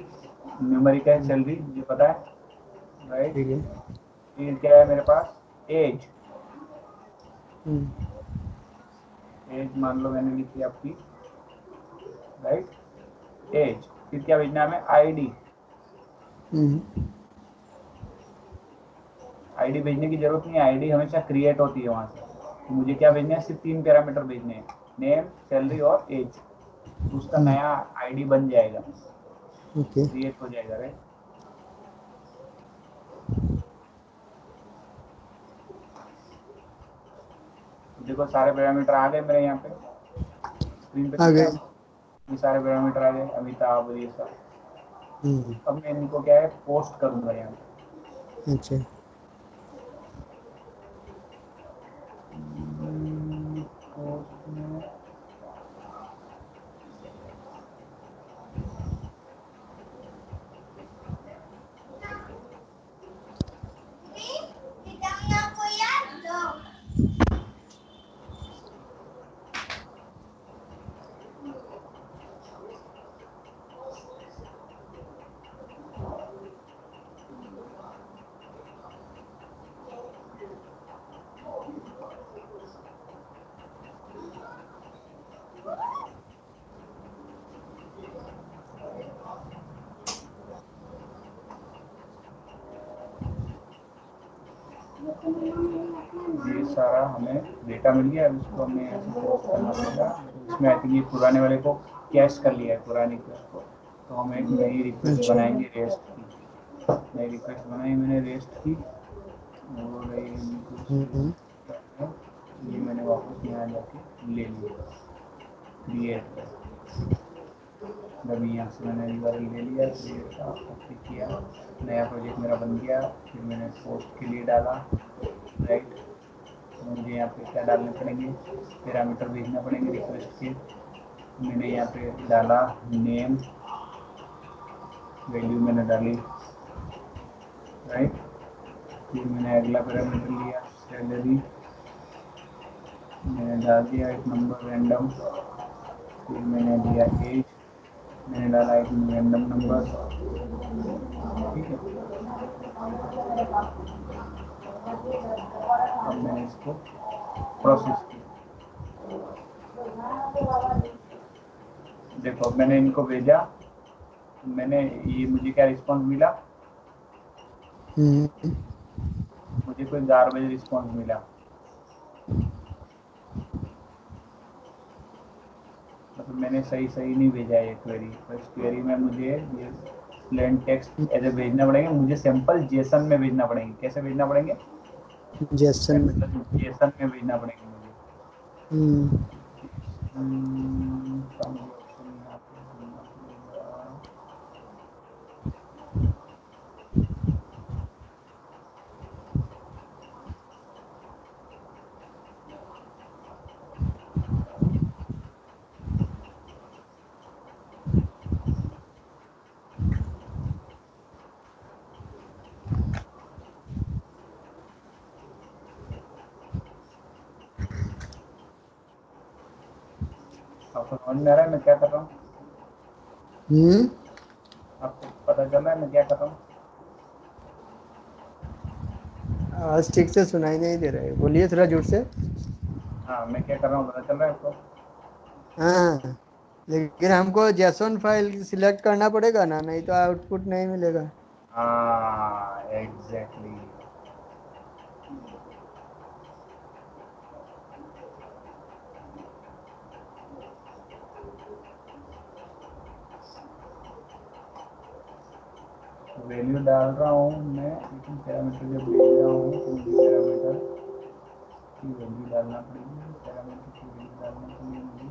न्यूमेरिक है सैलरी, मुझे पता है, राइट।
ठीक है।
फिर क्या है मेरे पास? एज। एज मान लो मैंने लिखी आपकी, राइट, एज। फिर क्या भेजना है हमें? आईडी। आईडी भेजने की जरूरत नहीं है, आईडी हमेशा क्रिएट होती है वहाँ से। मुझे क्या भेजना है? सिर्फ 3 पैरामीटर भेजने हैं, नेम, सैलरी और एज। उसका नया आईडी बन जाएगा,
ओके।
क्रिएट हो जाएगा, राइट। देखो सारे पैरामीटर आ गए मेरे यहाँ पे स्क्रीन पे,
आ
दिख रहा
गए।
है? ये सारे पैरामीटर आ गए, अमिताभ, ये सब। अब मैं इनको क्या है, पोस्ट करूंगा यहाँ पे।
अच्छा।
पोस्ट में ये सारा हमें डेटा मिल गया। अब इसको हमें ऐसे पोस्ट करना पड़ेगा। इसमें आई थिंक ये पुराने वाले को कैश कर लिया है, पुरानी रिक्वेस्ट को। तो हम एक नई रिक्वेस्ट बनाएंगे रेस्ट की। नई रिक्वेस्ट बनाई मैंने रेस्ट की, और ये मैंने वापस यहाँ जाके ले लिया, क्रिएट। जब यहाँ से मैंने यूआरएल ले लिया, क्रिएट कॉपी किया, नया प्रोजेक्ट मेरा बन गया। फिर मैंने पोस्ट के लिए डाला, राइट। मुझे यहाँ पे क्या डालने पड़ेंगे? पैरामीटर भेजना पड़ेंगे रिक्वेस्ट के। मैंने यहाँ पे डाला नेम, वैल्यू मैंने डाली, राइट। फिर मैंने अगला पैरामीटर लिया सैलरी, मैंने डाल दिया एक नंबर रैंडम। फिर मैंने दिया एज, मैंने डाला एक रैंडम नंबर, ठीक है। अब मैंने इसको प्रोसेस किया। देखो मैंने इनको भेजा, मैंने ये, मुझे क्या रिस्पॉन्स मिला? मुझे कोई गार्बेज रिस्पॉन्स मिला। मतलब मैंने सही नहीं भेजा ये क्वेरी। इस क्वेरी में मुझे ये प्लेन टेक्स्ट ऐसे भेजना पड़ेंगे, मुझे सिंपल जेसन में भेजना पड़ेंगे। कैसे भेजना पड़ेंगे?
जेसन में।
जेसन में भेजना पड़ेंगे मुझे। आपको समझ में आ रहा है मैं क्या कर रहा हूँ?
हम्म।
आपको पता चल रहा है मैं क्या कर रहा हूँ?
आवाज ठीक से सुनाई नहीं दे रहा है, बोलिए थोड़ा जोर से।
हाँ, मैं क्या कर रहा हूँ पता चल रहा है आपको?
हाँ, लेकिन हमको जेसन फाइल सिलेक्ट करना पड़ेगा ना, नहीं तो आउटपुट नहीं मिलेगा।
हाँ, एग्जैक्टली। वैल्यू डाल रहा हूँ मैं, लेकिन पैरामीटर जब ले रहा हूँ तो मुझे पैरामीटर की वैल्यू डालना पड़ेगी। पैरामीटर की वैल्यू डालने के लिए मुझे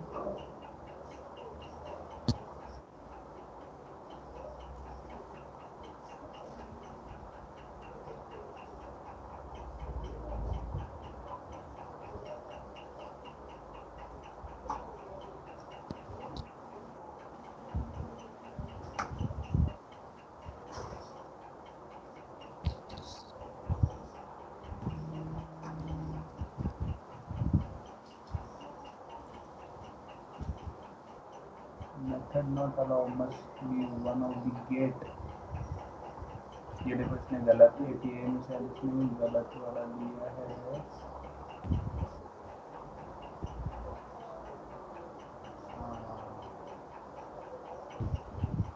method not allow must be one of the get. ये देखो इसने गलत एपीआई में शायद इसने गलत वाला दिया है।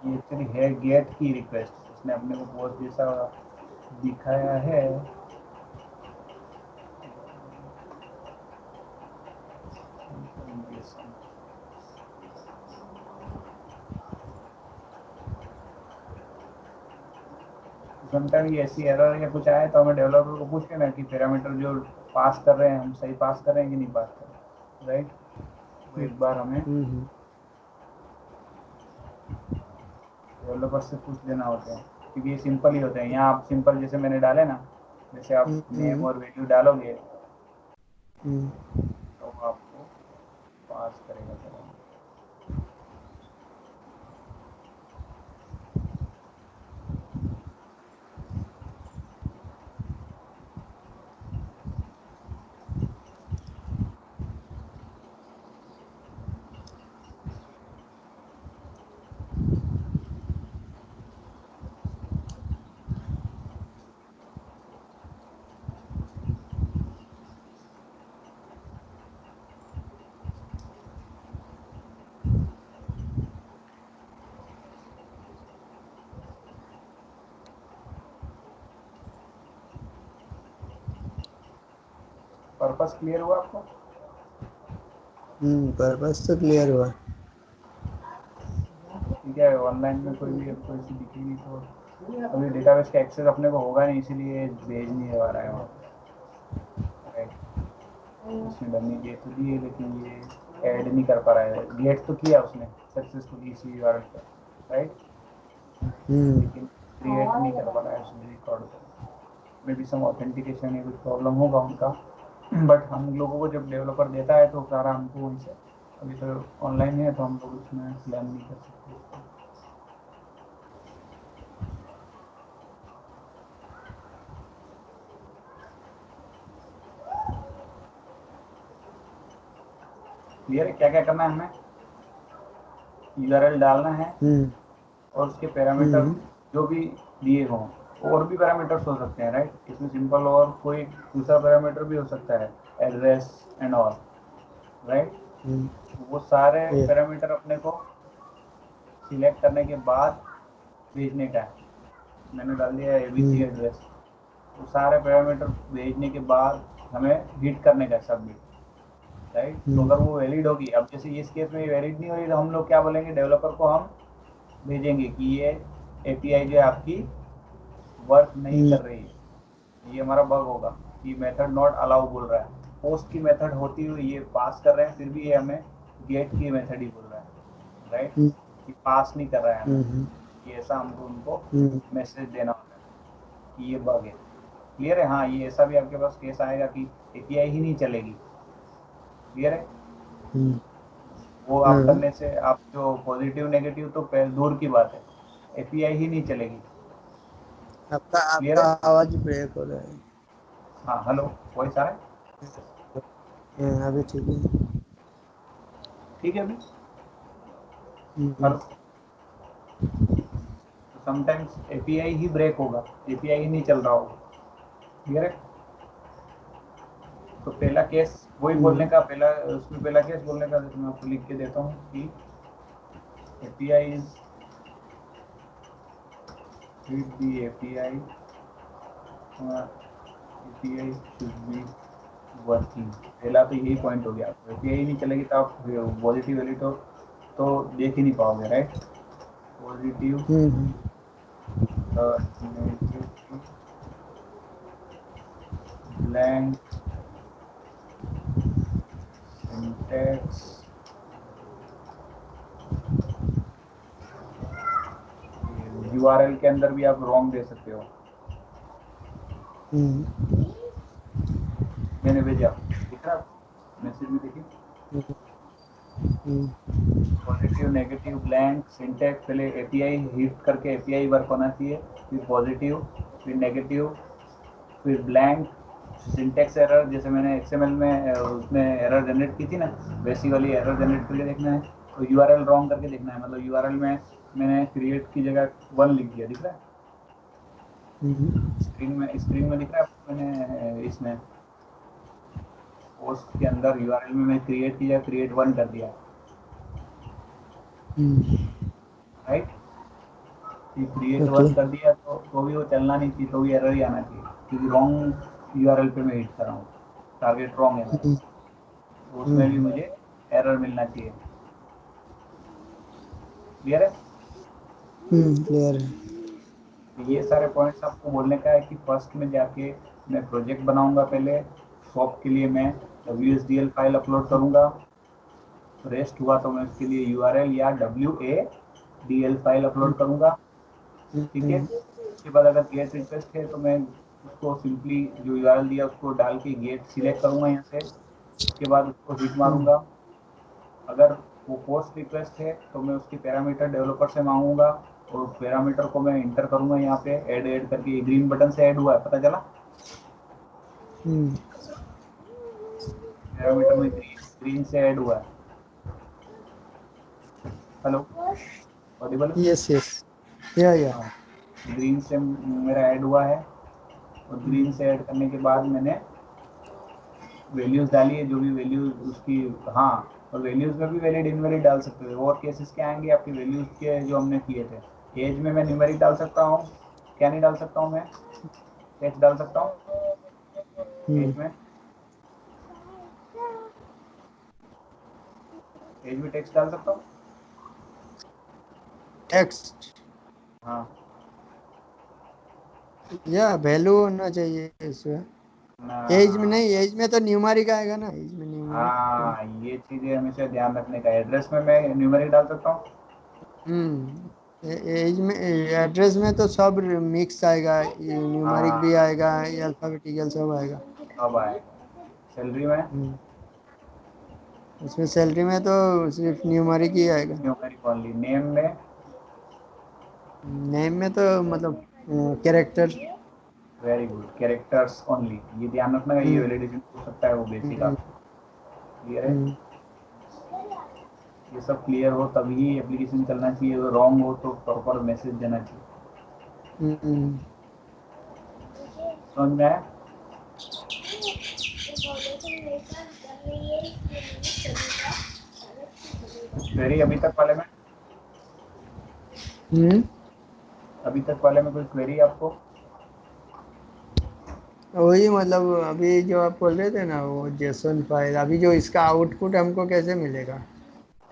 ये एक्चुअली है गेट की रिक्वेस्ट, इसने अपने को पोस्ट जैसा दिखाया है। समटाइम ये ऐसी एरर या कुछ आए तो हमें डेवलपर को पूछ लेना कि पैरामीटर जो पास कर रहे हैं हम सही पास कर रहे हैं कि नहीं पास कर रहे, राइट? तो एक बार हमें डेवलपर से पूछ लेना होता है, क्योंकि ये सिंपल ही होते हैं। यहाँ आप सिंपल जैसे मैंने डाले ना, जैसे आप नेम और वैल्यू डालोगे तो आपको पास करेगा पैरामीटर। पर्पस क्लियर हुआ आपको?
पर्पस तो क्लियर हुआ।
ठीक है, ऑनलाइन में कोई भी आपको ऐसी दिखेगी तो अभी डेटाबेस का एक्सेस अपने को होगा नहीं, इसीलिए भेज नहीं पा रहा है वहाँ, राइट? उसने डमी गेट तो दी है लेकिन ये ऐड नहीं कर पा रहा है। गेट तो किया उसने सक्सेसफुली इसी वार पे, राइट? लेकिन क्रिएट नहीं कर पा रहा है उसने रिकॉर्ड को। मे बी सम ऑथेंटिकेशन या कुछ प्रॉब्लम होगा उनका, बट हम लोगों को जब डेवलपर देता है तो सारा हमको उनसे, अभी तो ऑनलाइन है तो हम लोग उसमें क्लेम नहीं कर सकते उसको। क्लियर है क्या क्या करना है हमें? यूआरएल डालना है और उसके पैरामीटर जो भी दिए हों, और भी पैरामीटर्स हो सकते हैं, राइट? इसमें सिंपल और कोई दूसरा पैरामीटर भी हो सकता है, एड्रेस एंड ऑल, राइट? वो सारे पैरामीटर अपने को सिलेक्ट करने के बाद भेजने का है। मैंने डाल दिया एबीसी एड्रेस, वो सारे पैरामीटर भेजने के बाद हमें हिट करने का सबमिट, राइट? तो अगर वो वैलिड होगी, अब जैसे इस केस में वैलिड नहीं हो रही तो हम लोग क्या बोलेंगे, डेवलपर को हम भेजेंगे कि ये एपीआई जो है आपकी वर्क नहीं कर रही है, ये हमारा बग होगा कि मेथड नॉट अलाउ बोल रहा है। पोस्ट की मेथड होती हुई ये पास कर रहे हैं, फिर भी ये हमें गेट की मेथड ही बोल रहा है, राइट? कि पास नहीं कर रहा है हमें, ये ऐसा हमको उनको मैसेज देना होता है कि ये बग है। क्लियर है? हाँ, ये ऐसा भी आपके पास केस आएगा कि एपीआई ही नहीं चलेगी। क्लियर है? वो आप करने से आप जो पॉजिटिव नेगेटिव तो दूर की बात है, एपीआई ही नहीं चलेगी।
आपका
क्लियर
आपका
है?
आवाज ब्रेक हो रहा है।
हाँ, हेलो, वॉइस आ रहा है?
अभी ठीक है।
ठीक है अभी हेलो, तो समटाइम्स एपीआई ही ब्रेक होगा, एपीआई ही नहीं चल रहा होगा, क्लियर है। तो पहला केस वही बोलने का, पहला उसमें पहला केस बोलने का तो मैं आपको लिख के देता हूँ कि API is with the API API should be working। पहला तो यही पॉइंट हो गया, API नहीं चलेगी तो आप पॉजिटिव वैल्यू तो देख ही नहीं पाओगे, right. Positive blank syntax URL के अंदर भी आप रॉन्ग दे सकते हो। मैंने भेजा, दिख रहा आपको मैसेज में, देखिए पॉजिटिव नेगेटिव ब्लैंक सिंटैक्स। पहले एपीआई हिट करके एपीआई वर्क होना चाहिए, फिर पॉजिटिव, फिर नेगेटिव, फिर ब्लैंक, सिंटैक्स एरर। जैसे मैंने एक्सएमएल में उसमें एरर जनरेट की थी ना, वैसी वाली एरर जनरेट करके देखना है। तो यूआरएल रॉन्ग करके देखना है, मतलब यूआरएल में मैंने क्रिएट की जगह 1 लिख दिया, दिख रहा है स्क्रीन में दिख रहा है आपको। मैंने इसमें पोस्ट के अंदर यूआरएल में मैं क्रिएट की जगह क्रिएट 1 कर दिया, राइट। क्रिएट 1 कर दिया तो भी वो चलना नहीं चाहिए, तो भी एरर ही आना चाहिए, क्योंकि रॉन्ग यूआरएल पे मैं हिट कर रहा हूँ, टारगेट रॉन्ग है मेरा, तो उसमें भी मुझे एरर मिलना चाहिए। क्लियर है।
क्लियर है।
ये सारे पॉइंट्स आपको बोलने का है कि फर्स्ट में जाके मैं प्रोजेक्ट बनाऊंगा, पहले शॉप के लिए मैं WSDL फाइल अपलोड करूंगा, रेस्ट हुआ तो मैं उसके लिए URL या WADL फाइल अपलोड करूंगा, ठीक है। उसके बाद अगर गेट रिक्वेस्ट है तो मैं उसको सिंपली जो URL दिया उसको डाल के गेट सिलेक्ट करूंगा यहाँ से, उसके बाद उसको हिट मारूंगा। अगर वो पोस्ट रिक्वेस्ट है तो मैं उसके पैरामीटर डेवलपर से मांगूंगा और पैरामीटर को मैं इंटर करूंगा यहाँ पे ऐड करके। ये ग्रीन बटन से ऐड हुआ है, पता चला पैरामीटर में ग्रीन से ऐड हुआ है। Hello, Audible.
यस यस, या
ग्रीन से मेरा ऐड हुआ है, और ग्रीन से ऐड करने के बाद मैंने वैल्यूज डाली है, जो भी वैल्यूज उसकी, हाँ। और वैल्यूज में भी वैलिड इनवैलिड डाल सकते हो। और केसेस क्या आएंगे आपके वैल्यूज के जो हमने किए थे। एज में मैं न्यूमेरिक डाल सकता हूँ, क्या नहीं डाल सकता हूँ मैं, टेक्स्ट डाल सकता हूँ एज में, एज में टेक्स्ट डाल सकता हूँ,
टेक्स्ट
हाँ।
या वैल्यू होना चाहिए इसमें। एज में नहीं, एज में तो न्यूमेरिक आएगा ना, एज में न्यूमेरिक।
हाँ, ये चीजें हमेशा ध्यान रखने का। एड्रेस में मैं न्यूमेरिक डाल सकता हूँ,
एज में, एड्रेस में तो सब मिक्स आएगा, न्यूमेरिक भी
हाँ,
आएगा, अल्फाबेटिकल सब आएगा।
अब आएगा। सैलरी में
उसमें सैलरी में तो सिर्फ न्यूमेरिक ही आएगा।
Numeric only. नेम में,
नेम में तो मतलब character.
Very good, characters only. ये ध्यान रखना, ये वैलिडेशन हो सकता है वो बेसिक आपको, क्लियर है। ये सब क्लियर हो तभी एप्लीकेशन चलना चाहिए, अगर रॉन्ग हो तो प्रॉपर मैसेज देना चाहिए। समझ में आया। क्वेरी अभी तक वाले में, अभी तक वाले में कोई क्वेरी आपको।
वही मतलब अभी जो आप बोल रहे थे ना, वो जेसन फाइल, अभी जो इसका आउटपुट हमको कैसे मिलेगा?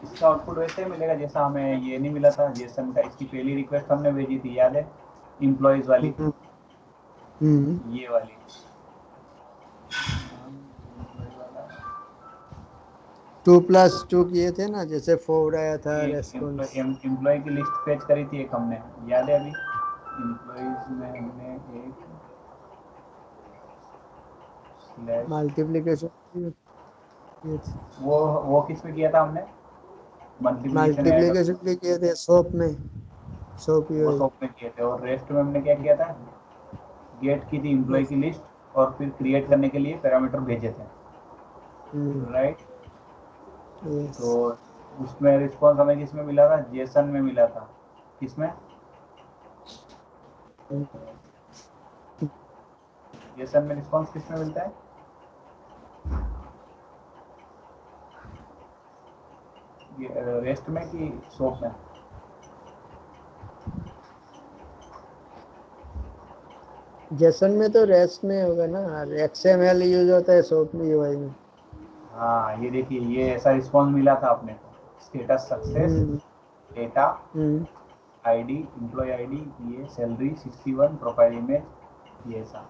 इसका आउटपुट वैसे ही मिलेगा जैसा हमें ये नहीं मिला था जेसन का। इसकी पहली रिक्वेस्ट हमने भेजी थी, याद है, इम्प्लॉयज वाली, ये वाली
2+2 किए थे ना, जैसे 4 आया था
ये
रेस्पॉन्स।
एम्प्लॉय की लिस्ट फेच करी थी एक हमने, याद है। अभी एम्प्लॉयज में हमने एक स्लैश,
मल्टीप्लिकेशन
वो किस में किया था हमने, मल्टीप्लिकेशन ऐड,
मल्टीप्लिकेशन भी किए थे शॉप में, शॉप
वो
यूआई।
शॉप में किए थे। और रेस्ट में हमने क्या किया था, गेट की थी एम्प्लॉय की लिस्ट, और फिर क्रिएट करने के लिए पैरामीटर भेजे थे, राइट।
यस।
तो उसमें रिस्पॉन्स हमें किसमें मिला था? जेसन में मिला था। किसमें? जेसन में रिस्पॉन्स किसमें मिलता है? ये रेस्ट में कि सोप में?
जेसन में तो रेस्ट में होगा ना, XML यूज होता है सोप में, यूआई में।
हाँ, ये देखिए, ये ऐसा रिस्पॉन्स मिला था अपने को। Status success, data, ID, employee ID, ये सैलरी 61, प्रोफाइल इमेज, ये ऐसा।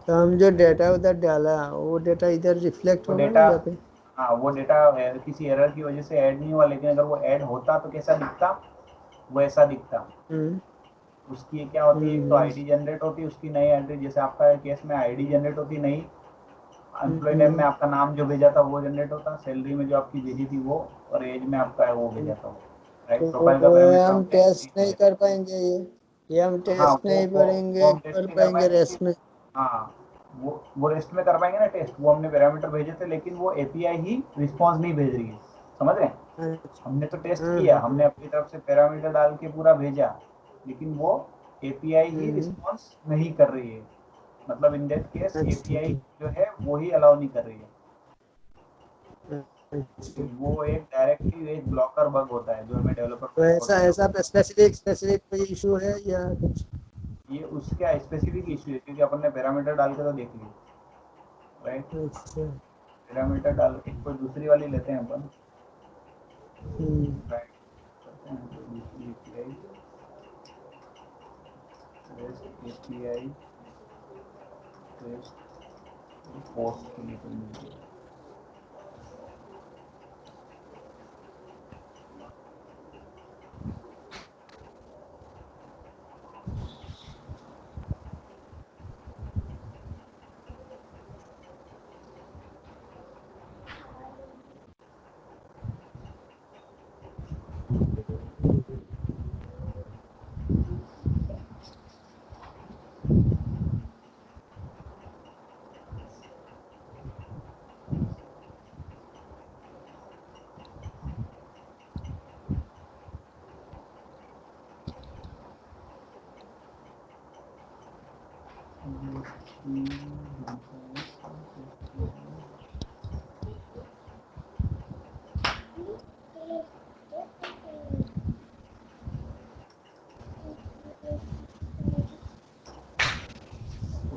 तो हम जो डेटा उधर डाला वो डेटा इधर रिफ्लेक्ट
वो
होगा ना
डेटा,
यहाँ पे?
हाँ, वो डेटा किसी एरर की वजह से ऐड नहीं हुआ, लेकिन अगर वो ऐड होता तो कैसा दिखता? वो ऐसा दिखता। उसकी क्या होती है, एक तो आईडी जनरेट होती है, उसकी नई एंट्री, जैसे आपका केस में आईडी जनरेट होती नहीं, एम्प्लॉय नेम में आपका नाम जो भेजा था वो जनरेट होता, सैलरी में जो आपकी भेजी थी वो, और एज में आपका है वो भेजा था वो, राइट। प्रोफाइल का
तो
पैरामीटर
हम
हमने
टेस्ट नहीं
भेजा
कर
था।
पाएंगे ये हम
हाँ,
टेस्ट
वो
नहीं
वो वो
करेंगे,
हम टेस्ट
कर
नहीं कर
पाएंगे
पाएंगे कि,
रेस्ट में?
हाँ, वो रेस्ट में कर पाएंगे ना टेस्ट, वो हमने पैरामीटर भेजे थे, लेकिन वो एपीआई ही रिस्पॉन्स नहीं भेज रही है, समझ रहे हैं?
अच्छा।
हमने तो टेस्ट किया, हमने अपनी तरफ से पैरामीटर डाल के पूरा भेजा, लेकिन वो एपीआई ही रिस्पॉन्स नहीं कर रही है। मतलब इन दैट केस
अच्छा।
एपीआई जो है वो ही अलाउ नहीं कर रही है।
अच्छा।
वो एक डायरेक्टली एक ब्लॉकर बग होता है जो हमें डेवलपर को
तो
रिपोर्ट
ऐसा
करना
ऐसा
पड़ता
स्पेसिफिक कोई इशू है या कुछ?
है। ये उसका स्पेसिफिक इशू है, क्योंकि अपन ने पैरामीटर डाल के तो देख लिया, राइट।
अच्छा।
पैरामीटर डाल के कोई दूसरी वाली लेते हैं अपन, राइट, करते हैं कोई दूसरी API, rest API, rest post के लिए कोई मिलती है।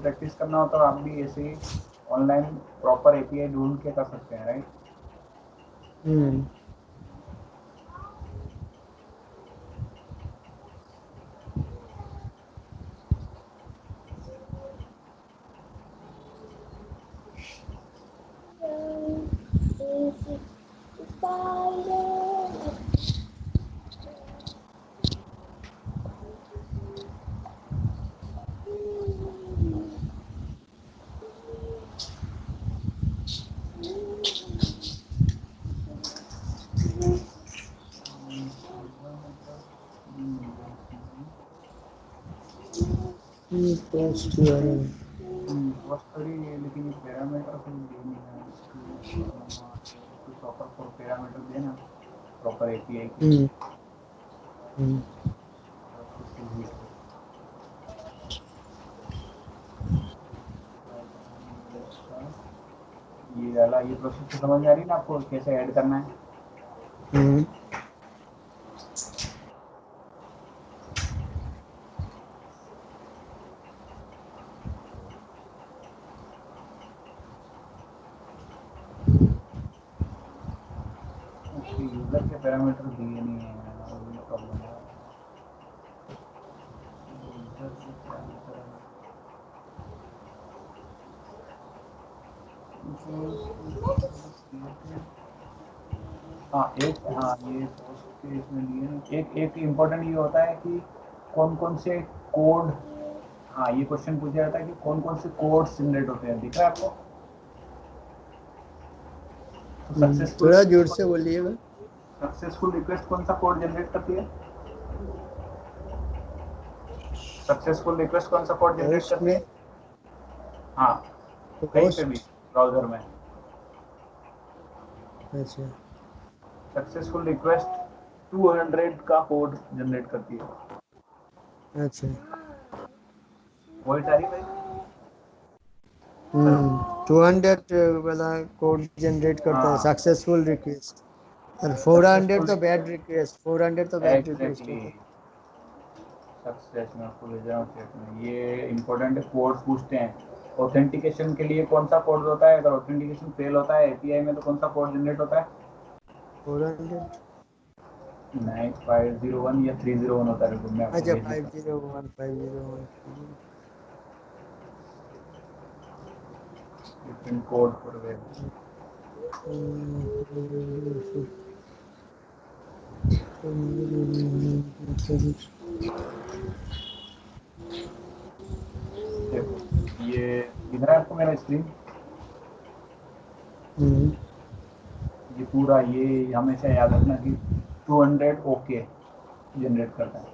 प्रैक्टिस करना हो तो आप भी ऐसे ही ऑनलाइन प्रॉपर एपीआई ढूंढ के कर सकते हैं, राइट।
पोस्ट हुआ है।
पोस्ट करी है, लेकिन ये पैरामीटर कोई दे नहीं है इसकी, कोई प्रॉपर पैरामीटर देना प्रॉपर एपीआई के। ये वाला, ये प्रोसेस तो समझ में आ रही है ना आपको, कैसे ऐड करना है? यूजर के पैरामीटर दिए नहीं है, ये प्रॉब्लम है। यूजर के पैरामीटर, हाँ एक, हाँ ये पोस्ट के इसमें लिए ना, एक एक इम्पोर्टेंट ये होता है कि कौन कौन से कोड, हाँ ये क्वेश्चन पूछा जाता है कि कौन कौन से कोड्स जनरेट होते हैं, दिख रहा है आपको? तो
थोड़ा जोर से बोलिएगा।
सक्सेसफुल रिक्वेस्ट कौन सा कोड जनरेट करती है? सक्सेसफुल रिक्वेस्ट कौन सा कोड जनरेट
पोस्ट
करती
में,
है? हाँ, कहीं पे भी
पोस्ट।
ब्राउजर में।
अच्छा।
सक्सेसफुल रिक्वेस्ट 200 का कोड जनरेट करती है।
अच्छा।
वॉइस आ रही भाई?
200 वाला कोड जनरेट करता है
हाँ
सक्सेसफुल रिक्वेस्ट, और 400 तो बैड रिक्वेस्ट, 400 तो बैड रिक्वेस्ट
एग्जैक्टली
होता है।
सक्सेस में आपको भेज रहा हूँ चैट में, ये इंपॉर्टेंट है। कोड पूछते हैं ऑथेंटिकेशन के लिए कौन सा कोड होता है, अगर ऑथेंटिकेशन फेल होता है एपीआई में तो कौन सा कोड जनरेट होता है?
400।
9501 या 301 होता है, मैं आपको
अच्छा,
भेज देता
501 501।
हूँ डिफरेंट कोड फॉर वेब। देखो ये दिख रहा है आपको मेरा स्क्रीन? ये पूरा, ये हमेशा याद रखना कि 200 ओके जनरेट करता है।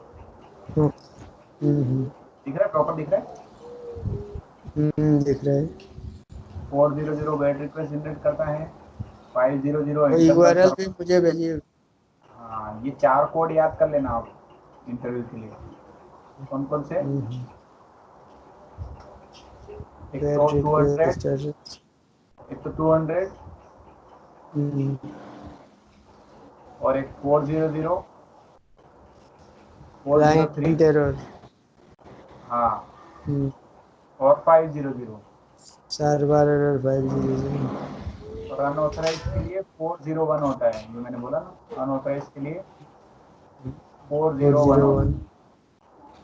दिख रहा है, प्रॉपर दिख रहा है?
दिख रहा है।
400 वेट रिक्वेस्ट जनरेट करता है, 500
और
इंटरनल
यूआरएल भी
सर्वर।
मुझे भेजिए।
हाँ, ये 4 कोड याद कर लेना आप इंटरव्यू के लिए। कौन कौन से? एक तो
बैड
200,
रिक्वेस्ट।
एक तो 200 और एक 400, 403,
क्लाइंट एरर।
हाँ, और 500।
Server error 500।
और अनऑथराइज के लिए 401 होता है, जो मैंने बोला ना, अनऑथराइज के लिए 401 होता
401।
है।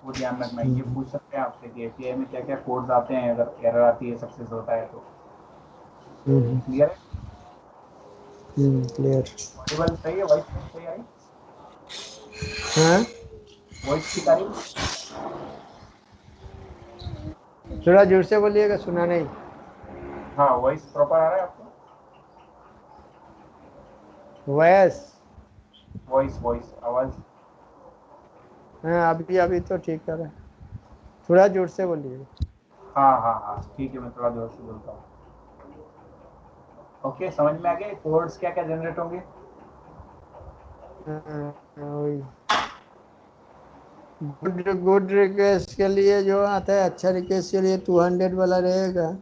वो ध्यान रखना। ये पूछ सकते हैं आपसे कि एपीआई में क्या क्या कोड्स आते हैं, अगर एरर आती है, सक्सेस होता है तो। क्लियर है?
क्लियर।
ऑडिबल सही है? वॉइस सही आई?
हाँ,
वॉइस ठीक आ रही?
थोड़ा जोर से बोलिएगा, सुना नहीं।
हाँ, वॉइस प्रॉपर आ रहा है आपको?
वॉइस।
वॉइस वॉइस आवाज।
हाँ, अभी अभी तो ठीक कर रहा है, थोड़ा जोर से बोलिएगा।
हाँ हाँ हाँ ठीक है, मैं थोड़ा जोर से बोलता हूँ। ओके, समझ में आ गया कोड्स क्या क्या जनरेट होंगे?
वही गुड रिक्वेस्ट के लिए जो आता है, अच्छा रिक्वेस्ट के लिए 200 वाला रहेगा।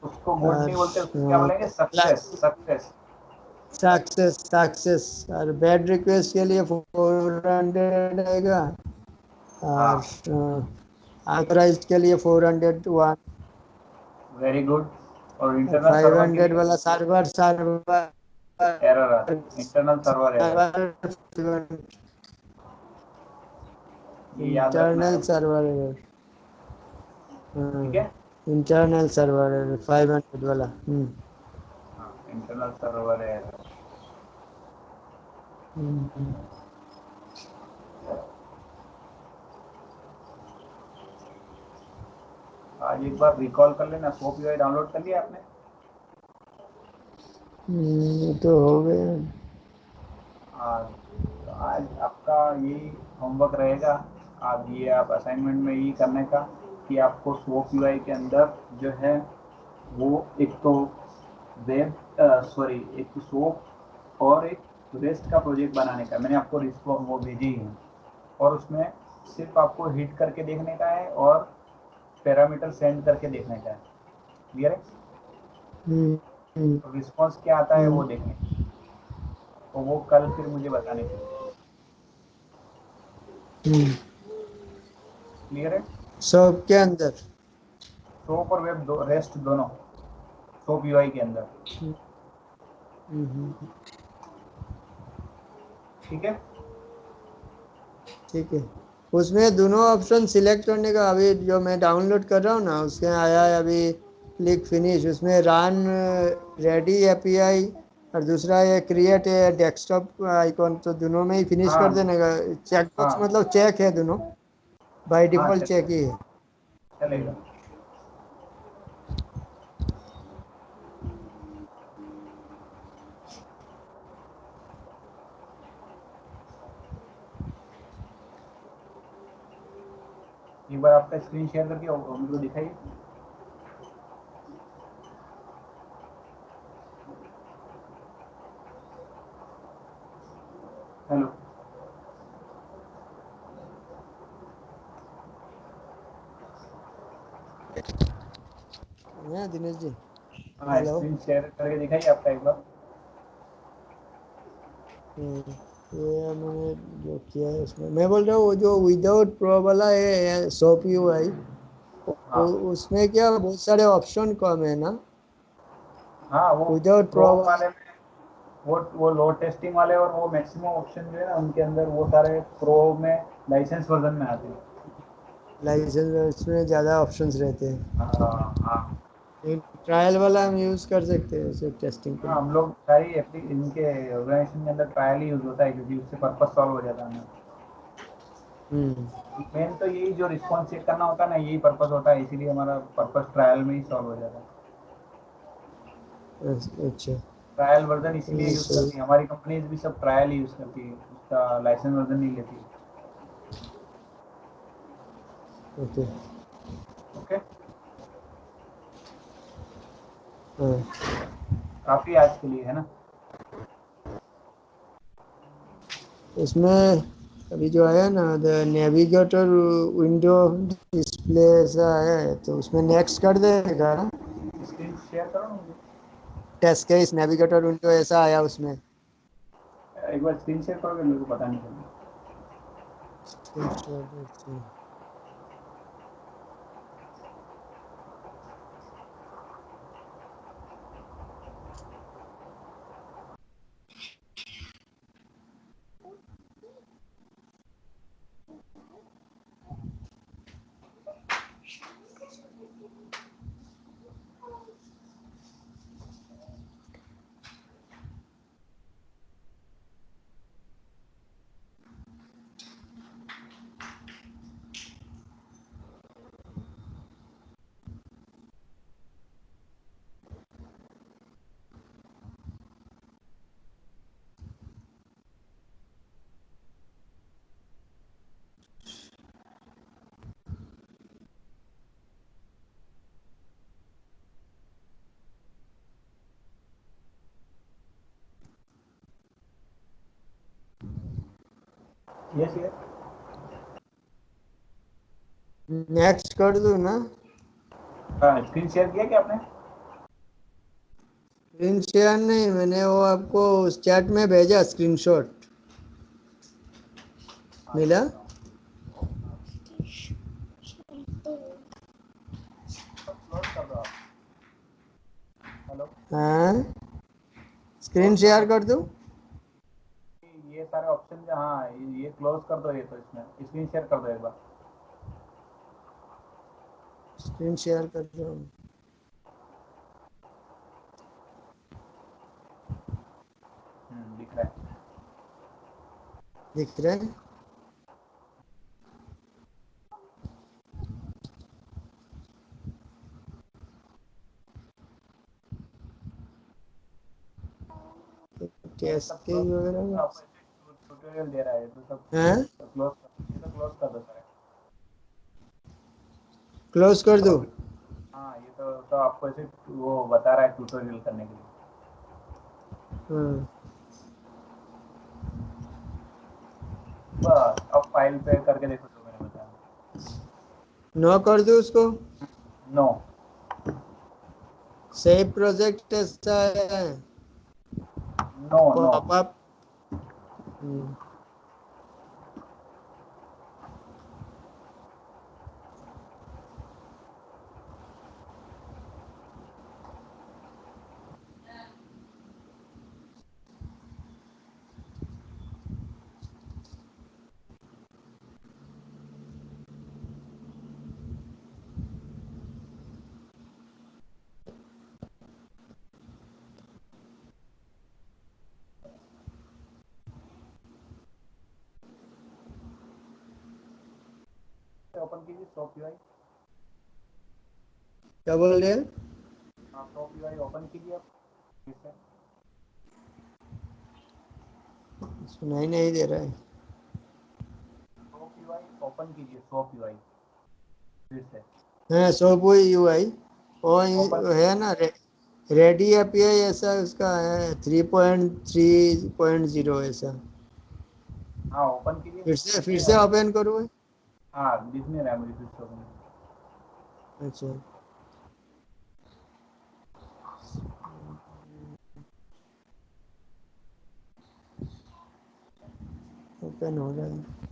उसको गुड नहीं बोलते, उसको क्या
और
बोलेंगे? Success, success.
सक्सेस। और बैड रिक्वेस्ट के लिए 400 रहेगा।
हाँ,
और ऑथराइज्ड के लिए 401।
Very good. और इंटरनल सर्वर के
500
लिए
वाला सर्वर
एरर आता है, इंटरनल सर्वर एरर। ये याद रखना है
इंटरनल
आपको।
सर्वर।
ठीक है?
इंटरनल सर्वर 500 वाला।
हाँ, इंटरनल सर्वर एरर। आज एक बार रिकॉल कर लेना, सोप यूआई डाउनलोड कर लिया आपने?
तो हो गया।
आज, तो आज आपका यही होमवर्क रहेगा। आज ये आप असाइनमेंट में यही करने का कि आपको सोप यूआई के अंदर जो है वो एक तो वेब, सॉरी, एक तो सोप और एक रेस्ट का प्रोजेक्ट बनाने का। मैंने आपको रिस्को वो भेजी है, और उसमें सिर्फ आपको हिट करके देखने का है और पैरामीटर सेंड करके देखने का है। क्लियर है? तो रिस्पॉन्स क्या आता है वो देखने, तो वो कल फिर मुझे बताने के लिए। क्लियर है?
शॉप के अंदर।
सोप और वेब दो, रेस्ट दोनों सोप यूआई के अंदर। ठीक है?
ठीक है, उसमें दोनों ऑप्शन सिलेक्ट करने का। अभी जो मैं डाउनलोड कर रहा हूँ ना, उसमें आया है अभी क्लिक फिनिश, उसमें रन रेडी एपीआई, और दूसरा ये क्रिएट है डेस्कटॉप आइकॉन। तो दोनों में ही फिनिश
हाँ
कर देने का। चेक
हाँ
बॉक्स मतलब चेक है दोनों, बाय
हाँ,
डिफॉल्ट चेक ही है।
चलेगा। एक बार आपका स्क्रीन शेयर करके उनको दिखाइए। हेलो।
हाँ दिनेश जी।
हाँ,
हेलो।
स्क्रीन शेयर करके दिखाइए आपका एक बार।
ये मैंने जो किया है उसमें मैं बोल रहा हूँ, वो जो विदाउट प्रो वाला है सॉप यूआई,
हाँ
उसमें क्या बहुत सारे ऑप्शन कम है ना?
हाँ, वो
विदाउट प्रो
क्रोम वाले में वो लो टेस्टिंग वाले और वो मैक्सिमम ऑप्शन जो है ना उनके अंदर वो सारे प्रो में लाइसेंस वर्जन में आते हैं।
लाइसेंस उसमें ज़्यादा ऑप्शंस रहते हैं।
हाँ हाँ
ट्रायल वाला हम यूज़ कर सकते हैं सिर्फ टेस्टिंग के
हाँ,
लिए।
हम लोग सारी इनके ऑर्गेनाइजेशन के अंदर ट्रायल ही यूज होता है क्योंकि उससे पर्पस सॉल्व हो जाता है ना।
हम्म।
मेन तो यही जो रिस्पॉन्स चेक करना होता है ना, यही पर्पस होता है, इसीलिए हमारा पर्पस ट्रायल में ही सॉल्व हो जाता है।
अच्छा।
ट्रायल वर्जन इसीलिए
ये
यूज
सही।
करती है हमारी कंपनीज भी, सब ट्रायल ही यूज करती है, उसका लाइसेंस वर्जन नहीं लेती है।
ओके।
ओके।
हाँ।
काफी आज के लिए है ना।
इसमें अभी जो आया ना द नेविगेटर विंडो डिस्प्ले ऐसा है, तो उसमें नेक्स्ट कर देगा ना?
स्क्रीन शेयर करो ना मुझे।
टेस्ट केस नेविगेटर विंडो ऐसा आया उसमें।
एक बार स्क्रीन शेयर करोगे, मेरे को पता नहीं चलेगा। Yes yes.
नेक्स्ट कर दूँ ना?
हाँ, स्क्रीन शेयर किया क्या आपने?
स्क्रीन शेयर नहीं, मैंने वो आपको उस चैट में भेजा स्क्रीनशॉट।
हाँ,
मिला?
देख रहा हूँ। सब क्लोज कर दो आप। हेलो।
हाँ, स्क्रीन
क्लोज कर
शेयर
दो।
कर दूँ?
ये सारे ऑप्शन जो, हाँ ये क्लोज कर दो, ये तो इसमें स्क्रीन शेयर कर दो एक बार।
स्क्रीन शेयर कर दो।
दिख रहा है।
दिख रहा है?
ये
टेस्ट
सब
के
क्लोज कर दो,
वगैरह।
आपको ऐसे ट्यूटोरियल दे रहा है तो सब
हाँ,
क्लोज कर दो, ये तो क्लोज कर दो सारे।
क्लोज कर दो।
अभी हाँ, ये तो आपको ऐसे वो बता रहा है ट्यूटोरियल करने के लिए।
हाँ।
बस अब फाइल पे करके देखो जो मैंने बताया।
नो कर दूँ उसको?
नो।
सेव प्रोजेक्ट ऐसा है।
No no.
पॉपअप।
ओपन कीजिए शॉप यूआई।
क्या बोल रहे हैं?
हाँ, शॉप यूआई ओपन कीजिए आप फिर से।
सुनाई नहीं दे रहा है।
शॉप यूआई ओपन कीजिए, शॉप यूआई फिर से।
हाँ, सब वही यूआई
ओपन
वो है ना, रेडी एपीआई ऐसा उसका है 3.3.0 ऐसा।
हाँ ओपन कीजिए।
फिर से ओपन करूँ?
हाँ दिख नहीं रहा है मुझे फिर से open।
अच्छा, ओपन हो रहा है।